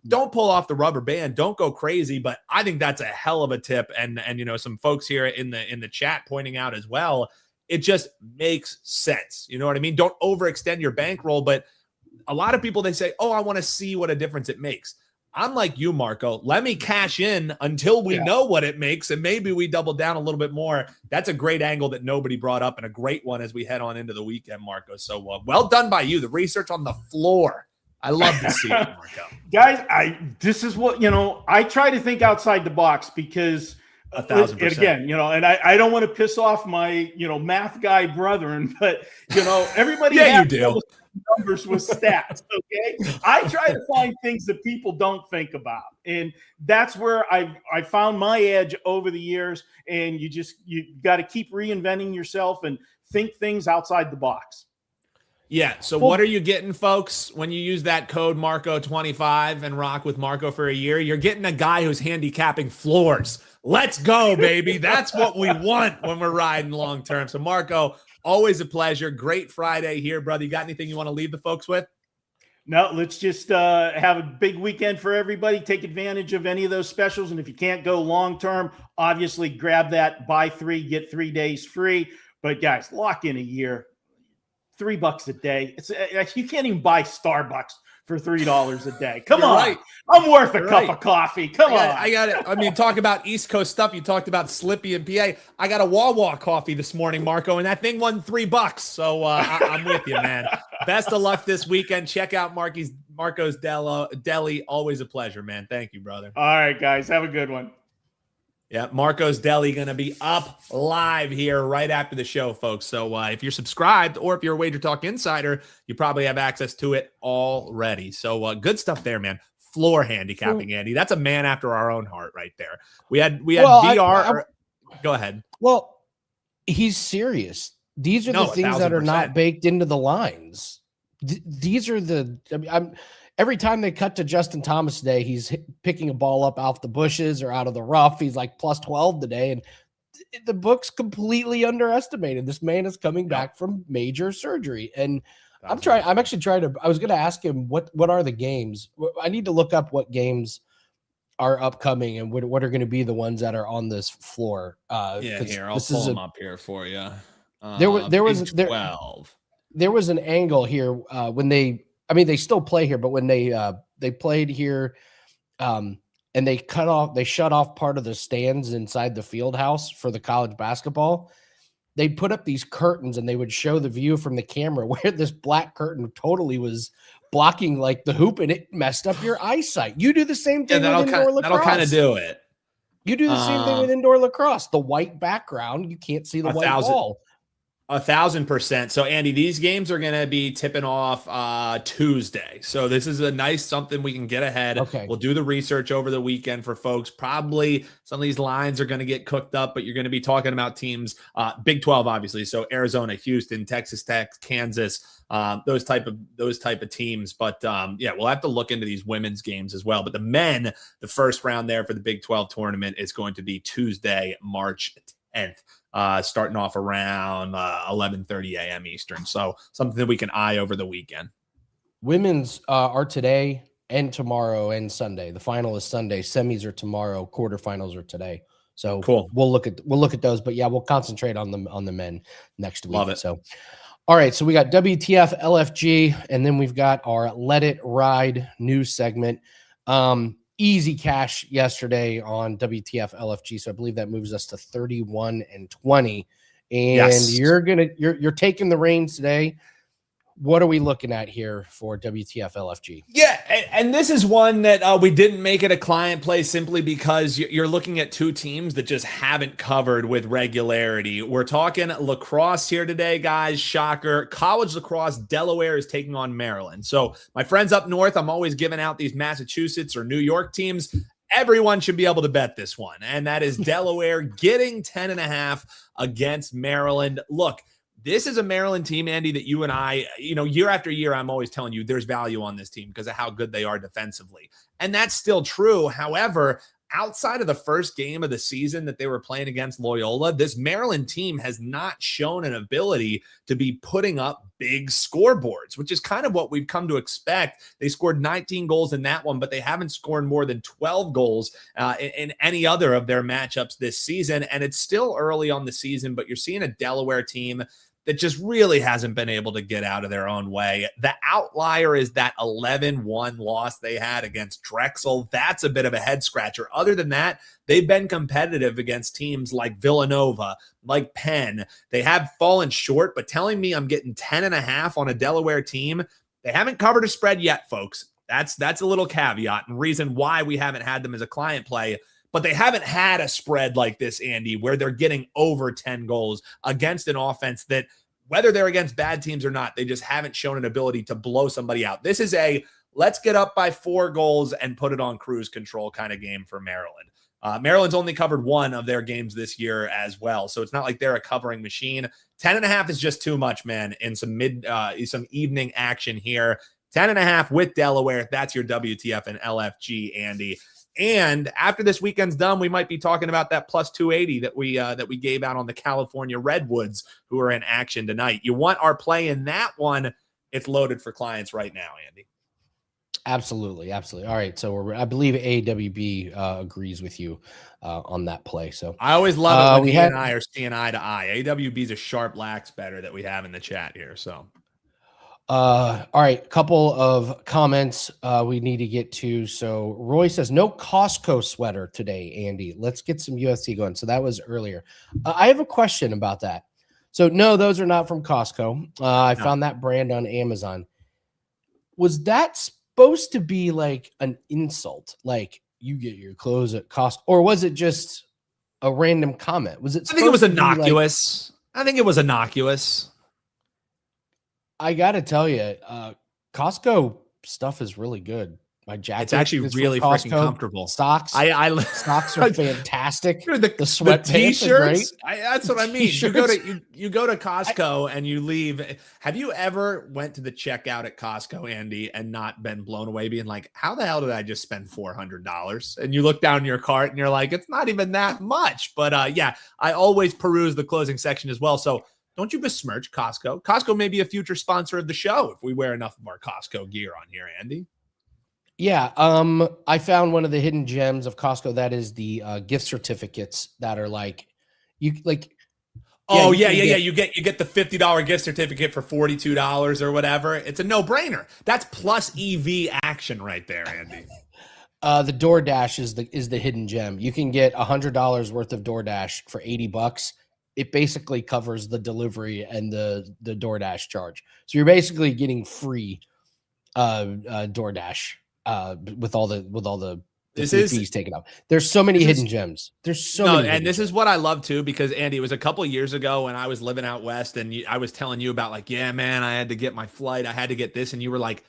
don't pull off the rubber band. Don't go crazy. But I think that's a hell of a tip. And some folks here in the chat pointing out as well, it just makes sense. You know what I mean? Don't overextend your bankroll, but a lot of people, they say, I want to see what a difference it makes. I'm like you, Marco. Let me cash in until we know what it makes, and maybe we double down a little bit more. That's a great angle that nobody brought up, and a great one as we head on into the weekend, Marco. So well done by you. The research on the floor. I love to see it, Marco. Guys, this is what, I try to think outside the box because 1,000%. Again, and I don't want to piss off my, math guy brethren, but, everybody you do. Numbers with stats. Okay. I try to find things that people don't think about. And that's where I found my edge over the years. And you got to keep reinventing yourself and think things outside the box. Yeah. So what are you getting, folks, when you use that code Marco25 and rock with Marco for a year? You're getting a guy who's handicapping floors. Let's go, baby. That's what we want when we're riding long term. So, Marco, always a pleasure. Great Friday here, brother. You got anything you want to leave the folks with? No, let's just have a big weekend for everybody. Take advantage of any of those specials. And if you can't go long term, obviously grab that buy 3, get 3 days free. But guys, lock in a year. $3 a day. You can't even buy Starbucks for $3 a day. Come You're on. right. I'm worth a You're cup right. of coffee. Come on. I got it. I mean, talk about East Coast stuff. You talked about Slippy and PA. I got a Wawa coffee this morning, Marco, and that thing won $3. So I'm with you, man. Best of luck this weekend. Check out Marco's Deli. Always a pleasure, man. Thank you, brother. All right, guys. Have a good one. Yeah, Marco's Deli going to be up live here right after the show, folks. So if you're subscribed or if you're a Wager Talk Insider, you probably have access to it already. So good stuff there, man. Floor handicapping, Andy. That's a man after our own heart right there. We had VR. Go ahead. Well, he's serious. These are the things that are not baked into the lines. These are every time they cut to Justin Thomas today, he's picking a ball up off the bushes or out of the rough. He's like plus 12 today. And the book's completely underestimated. This man is coming back from major surgery. And I was going to ask him, what are the games? I need to look up what games are upcoming and what are going to be the ones that are on this floor. Here, I'll pull them up here for you. There was 12. There was an angle here when they still play here, but when they played here, and they shut off part of the stands inside the field house for the college basketball. They put up these curtains and they would show the view from the camera where this black curtain totally was blocking like the hoop, and it messed up your eyesight. You do the same thing with indoor lacrosse. That'll kind of do it. You do the same thing with indoor lacrosse. The white background, you can't see the white ball. 1,000%. So, Andy, these games are going to be tipping off Tuesday. So this is a nice something we can get ahead. Okay. We'll do the research over the weekend for folks. Probably some of these lines are going to get cooked up, but you're going to be talking about teams, Big 12, obviously. So Arizona, Houston, Texas Tech, Kansas, those type of teams. But we'll have to look into these women's games as well. But the men, the first round there for the Big 12 tournament is going to be Tuesday, March 10th. Starting off around 11:30 a.m. Eastern. So something that we can eye over the weekend. Women's are today and tomorrow and Sunday. The final is Sunday. Semis are tomorrow. Quarterfinals are today. So cool. We'll look at those. But yeah, we'll concentrate on the men next week. Love it. So, all right. So we got WTF LFG, and then we've got our Let It Ride news segment. Easy cash yesterday on WTF LFG. So I believe that moves us to 31-20. And yes. You're taking the reins today. What are we looking at here for WTF LFG? Yeah, and this is one that we didn't make it a client play simply because you're looking at two teams that just haven't covered with regularity. We're talking lacrosse here today, guys. Shocker. College lacrosse, Delaware is taking on Maryland. So my friends up north, I'm always giving out these Massachusetts or New York teams. Everyone should be able to bet this one, and that is Delaware getting 10.5 against Maryland. Look, this is a Maryland team, Andy, that you and I, year after year, I'm always telling you there's value on this team because of how good they are defensively. And that's still true. However, outside of the first game of the season that they were playing against Loyola, this Maryland team has not shown an ability to be putting up big scoreboards, which is kind of what we've come to expect. They scored 19 goals in that one, but they haven't scored more than 12 goals in any other of their matchups this season. And it's still early on the season, but you're seeing a Delaware team that just really hasn't been able to get out of their own way. The outlier is that 11-1 loss they had against Drexel. That's a bit of a head scratcher. Other than that, they've been competitive against teams like Villanova, like Penn. They have fallen short, but telling me I'm getting 10.5 on a Delaware team, they haven't covered a spread yet, folks. That's a little caveat and reason why we haven't had them as a client play. But they haven't had a spread like this, Andy, where they're getting over 10 goals against an offense that, whether they're against bad teams or not, they just haven't shown an ability to blow somebody out. This is a let's get up by 4 goals and put it on cruise control kind of game for Maryland. Maryland's only covered one of their games this year as well, so it's not like they're a covering machine. 10.5 is just too much, man, in some evening action here. 10.5 with Delaware. That's your WTF and LFG, Andy. And after this weekend's done, we might be talking about that plus 280 that we gave out on the California Redwoods, who are in action tonight. You want our play in that one? It's loaded for clients right now, Andy. Absolutely. All right, so I believe AWB agrees with you on that play. So I always love it when he and I are seeing eye to eye. AWB's a sharp lax better that we have in the chat here. So All right, a couple of comments we need to get to. So Roy says no Costco sweater today, Andy. Let's get some UFC going. So that was earlier. I have a question about that. So no, those are not from Costco. I found that brand on Amazon. Was that supposed to be like an insult? Like you get your clothes at Costco, or was it just a random comment? Was it? I think it was innocuous. I think it was innocuous. I gotta tell you, Costco stuff is really good. My jacket, it's actually really freaking comfortable. Socks, socks are fantastic. The sweatpants t-shirts. That's what I mean. You go to Costco and you leave. Have you ever went to the checkout at Costco, Andy, and not been blown away, being like, "How the hell did I just spend $400?" And you look down your cart and you're like, "It's not even that much." But yeah, I always peruse the closing section as well. So don't you besmirch Costco. Costco may be a future sponsor of the show if we wear enough of our Costco gear on here, Andy. Yeah, I found one of the hidden gems of Costco. That is the gift certificates that are like, you like. Oh yeah. You get the $50 gift certificate for $42 or whatever. It's a no-brainer. That's plus EV action right there, Andy. The DoorDash is the hidden gem. You can get $100 worth of DoorDash for $80. It basically covers the delivery and the DoorDash charge. So you're basically getting free DoorDash. With all the fees taken up. There's so many hidden gems. There's so many. And this is what I love too, because Andy, it was a couple of years ago when I was living out west and I was telling you about like, yeah, man, I had to get my flight. I had to get this. And you were like,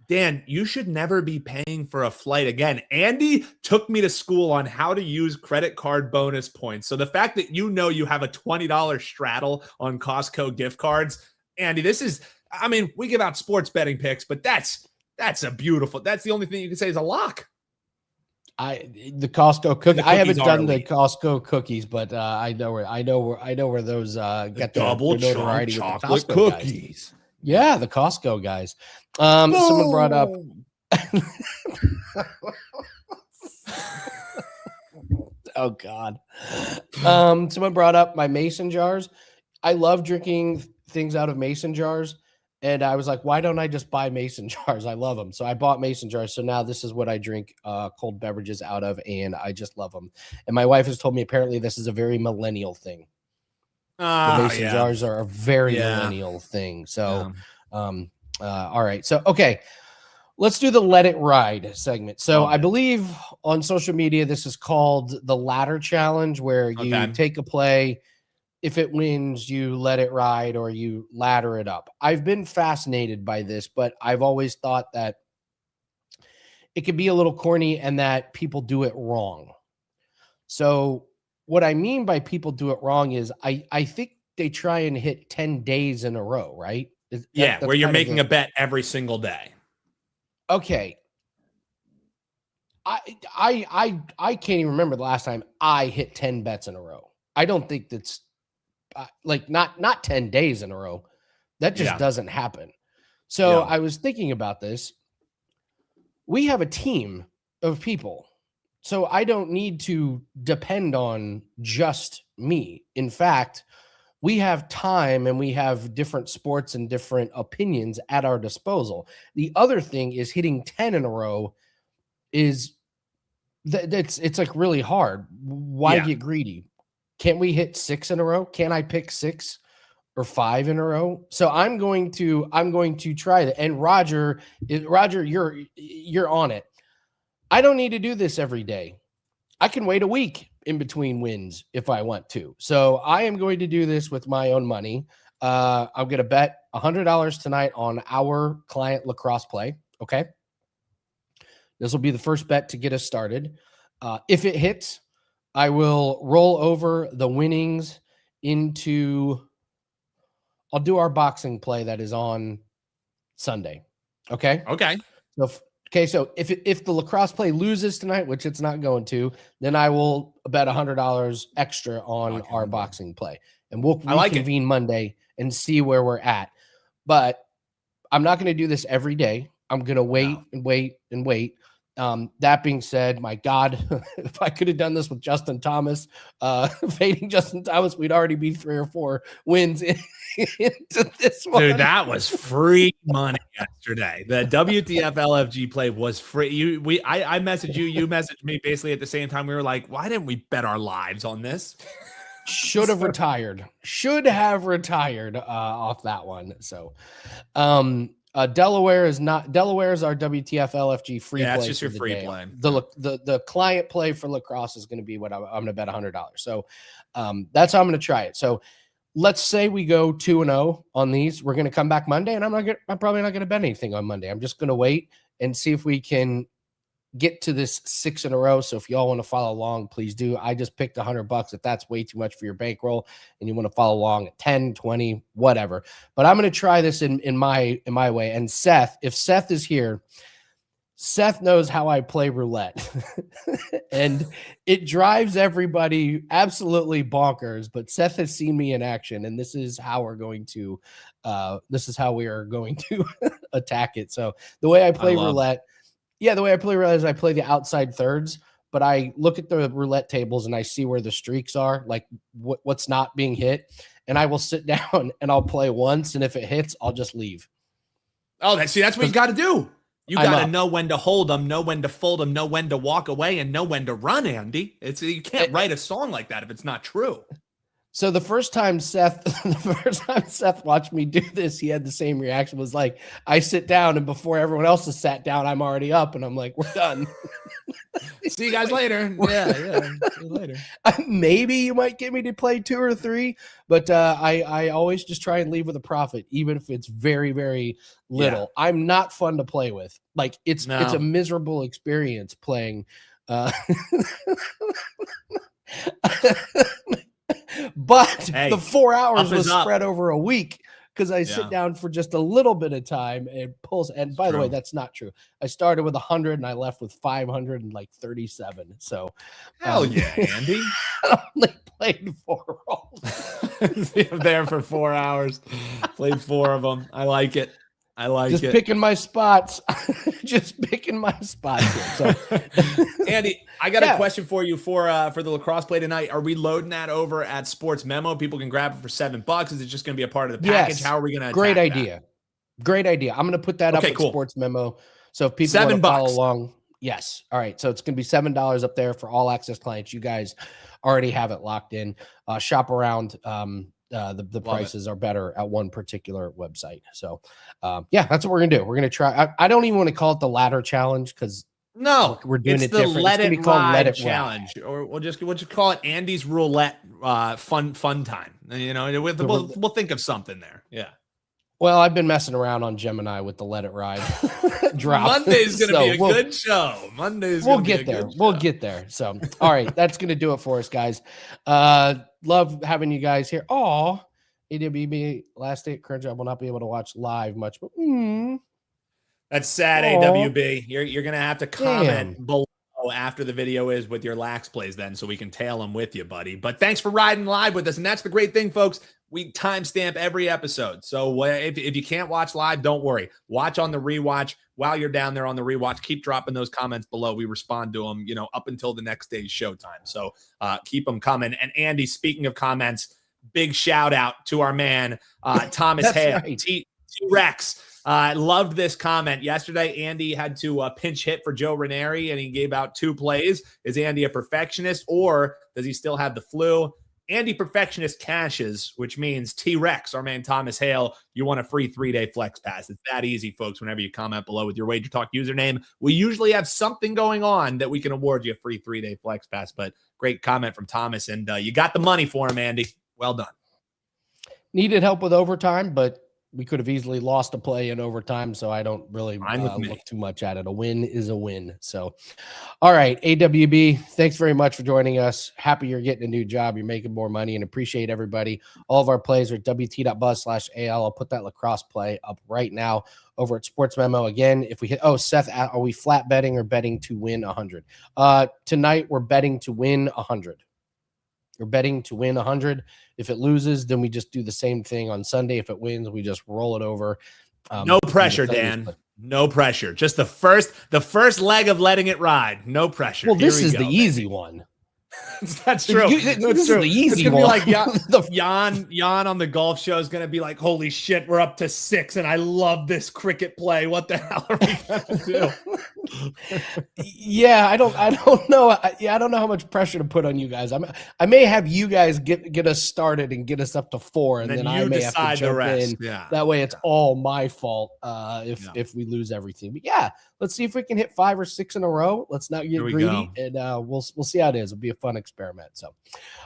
Dan, you should never be paying for a flight again. Andy took me to school on how to use credit card bonus points. So the fact that you have a $20 straddle on Costco gift cards, Andy, we give out sports betting picks, but that's the only thing you can say is a lock. The Costco cookies. I haven't done the Costco cookies, but I know where those get double notoriety chocolate cookies. Guys. Yeah, the Costco guys. Someone brought up. Oh God. Someone brought up my mason jars. I love drinking things out of mason jars. And I was like, why don't I just buy mason jars? I love them. So I bought mason jars. So now this is what I drink cold beverages out of, and I just love them. And my wife has told me apparently this is a very millennial thing. The mason jars are a very millennial thing. So, all right. So, okay. Let's do the Let It Ride segment. So I believe on social media, this is called the ladder challenge, where you take a play. If it wins, you let it ride or you ladder it up. I've been fascinated by this, but I've always thought that it could be a little corny and that people do it wrong. So what I mean by people do it wrong is I think they try and hit 10 days in a row, right? Where you're making a bet every single day. Okay. I can't even remember the last time I hit 10 bets in a row. I don't think that's not 10 days in a row. That just doesn't happen. So I was thinking about this. We have a team of people. So I don't need to depend on just me. In fact, we have time and we have different sports and different opinions at our disposal. The other thing is hitting 10 in a row is it's like really hard. Why get greedy? Can't we hit 6 in a row? Can I pick 6 or 5 in a row? So I'm going to try that. And Roger, you're on it. I don't need to do this every day. I can wait a week in between wins if I want to. So I am going to do this with my own money. I'm going to bet $100 tonight on our client lacrosse play. Okay. This will be the first bet to get us started. If it hits, I will roll over the winnings I'll do our boxing play that is on Sunday. Okay. So if the lacrosse play loses tonight, which it's not going to, then I will bet $100 extra on our boxing play, and we'll reconvene Monday and see where we're at. But I'm not going to do this every day. I'm going to wait and wait and wait. That being said, my God, if I could have done this with Justin Thomas, fading Justin Thomas, we'd already be 3 or 4 wins into this one. Dude, that was free money yesterday. The WTF LFG play was free. I messaged you, you messaged me basically at the same time. We were like, why didn't we bet our lives on this? Should have retired off that one. So, Delaware is our WTF LFG free play. Yeah, it's just your free play. The client play for Lacrosse is going to be what I'm going to bet $100. So, that's how I'm going to try it. So, let's say we go 2-0 on these. We're going to come back Monday, and I'm probably not going to bet anything on Monday. I'm just going to wait and see if we can get to this 6 in a row. So if y'all want to follow along, please do. I just picked $100. If that's way too much for your bankroll and you want to follow along at 10, 20, whatever. But I'm going to try this in my way. And Seth, if Seth is here, Seth knows how I play roulette. And it drives everybody absolutely bonkers, but Seth has seen me in action, and this is how we are going to attack it. So the way I play roulette, is I play the outside thirds, but I look at the roulette tables and I see where the streaks are, like what's not being hit. And I will sit down and I'll play once. And if it hits, I'll just leave. Oh, that's what you got to do. You got to know when to hold them, know when to fold them, know when to walk away, and know when to run, Andy. You can't write a song like that if it's not true. So the first time Seth watched me do this, he had the same reaction. Was like, I sit down, and before everyone else has sat down, I'm already up, and I'm like, we're done. See you guys later. Yeah. See you later. Maybe you might get me to play 2 or 3, but I always just try and leave with a profit, even if it's very, very little. Yeah. I'm not fun to play with. Like it's a miserable experience playing. But the 4 hours was spread over a week because I sit down for just a little bit of time and pulls. And by the way, that's not true. I started with 100 and I left with 537. So hell yeah, Andy. I only played 4 roles. There for 4 hours. Played 4 of them. I like it. Just picking my spots. Just picking my spots here. So Andy, I got a question for you for the Lacrosse play tonight. Are we loading that over at Sports Memo? People can grab it for $7. Is it just going to be a part of the package? Yes. How are we going to Great idea. Great idea. I'm going to put that up at Sports Memo. So if people want to follow along. Yes. All right. So it's going to be $7 up there for all access clients. You guys already have it locked in. Shop around. The prices are better at one particular website. So, that's what we're going to do. We're going to try. I don't even want to call it the ladder challenge because we're doing it different. Let it ride challenge, or we'll just call it Andy's roulette fun time. You know, we'll think of something there. Yeah. Well, I've been messing around on Gemini with the Let It Ride drop. Monday's going to be a good show. We'll get there. We'll get there. So, all right, that's going to do it for us, guys. Love having you guys here. Oh, AWB last day at current job will not be able to watch live much, but that's sad. AWB, you're going to have to comment below after the video is with your lax plays then, so we can tail them with you, buddy. But thanks for riding live with us, and that's the great thing, folks. We timestamp every episode. So if you can't watch live, don't worry. Watch on the rewatch. While you're down there on the rewatch, keep dropping those comments below. We respond to them, up until the next day's showtime. So keep them coming. And Andy, speaking of comments, big shout out to our man, Thomas Hale, right. T-Rex. I loved this comment. Yesterday, Andy had to pinch hit for Joe Ranieri, and he gave out 2 plays. Is Andy a perfectionist, or does he still have the flu? Andy perfectionist cashes, which means T-Rex, our man Thomas Hale, you want a free 3-day flex pass. It's that easy, folks. Whenever you comment below with your WagerTalk username, we usually have something going on that we can award you a free 3-day flex pass. But great comment from Thomas, and you got the money for him, Andy. Well done. Needed help with overtime, but we could have easily lost a play in overtime, so I don't really look too much at it. A win is a win. So, all right, AWB, thanks very much for joining us. Happy you're getting a new job. You're making more money, and appreciate everybody. All of our plays are at wt.buzz/AL. I'll put that lacrosse play up right now over at Sports Memo. Again, if we hit, Seth, are we flat betting or betting to win 100? Tonight, we're betting to win 100. We're betting to win 100. If it loses, then we just do the same thing on Sunday. If it wins, we just roll it over. No pressure, Dan. No pressure. Just the first leg of letting it ride. No pressure. Well, this Here we is go, the baby. easy one. That's true. This is the easy it's gonna one. Be like Jan on the golf show is going to be like, holy shit, we're up to 6 and I love this cricket play. What the hell are we going to do? Yeah, I don't know. I don't know how much pressure to put on you guys. I may have you guys get us started and get us up to 4, and then I may have to jump in. Yeah. That way, it's all my fault if we lose everything. But yeah, let's see if we can hit 5 or 6 in a row. Let's not get greedy, and we'll see how it is. It'll be a fun experiment. So,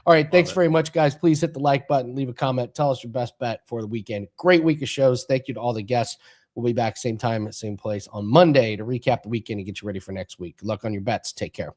all right, thanks very much, guys. Please hit the like button, leave a comment, tell us your best bet for the weekend. Great week of shows. Thank you to all the guests. We'll be back same time, same place on Monday to recap the weekend and get you ready for next week. Good luck on your bets. Take care.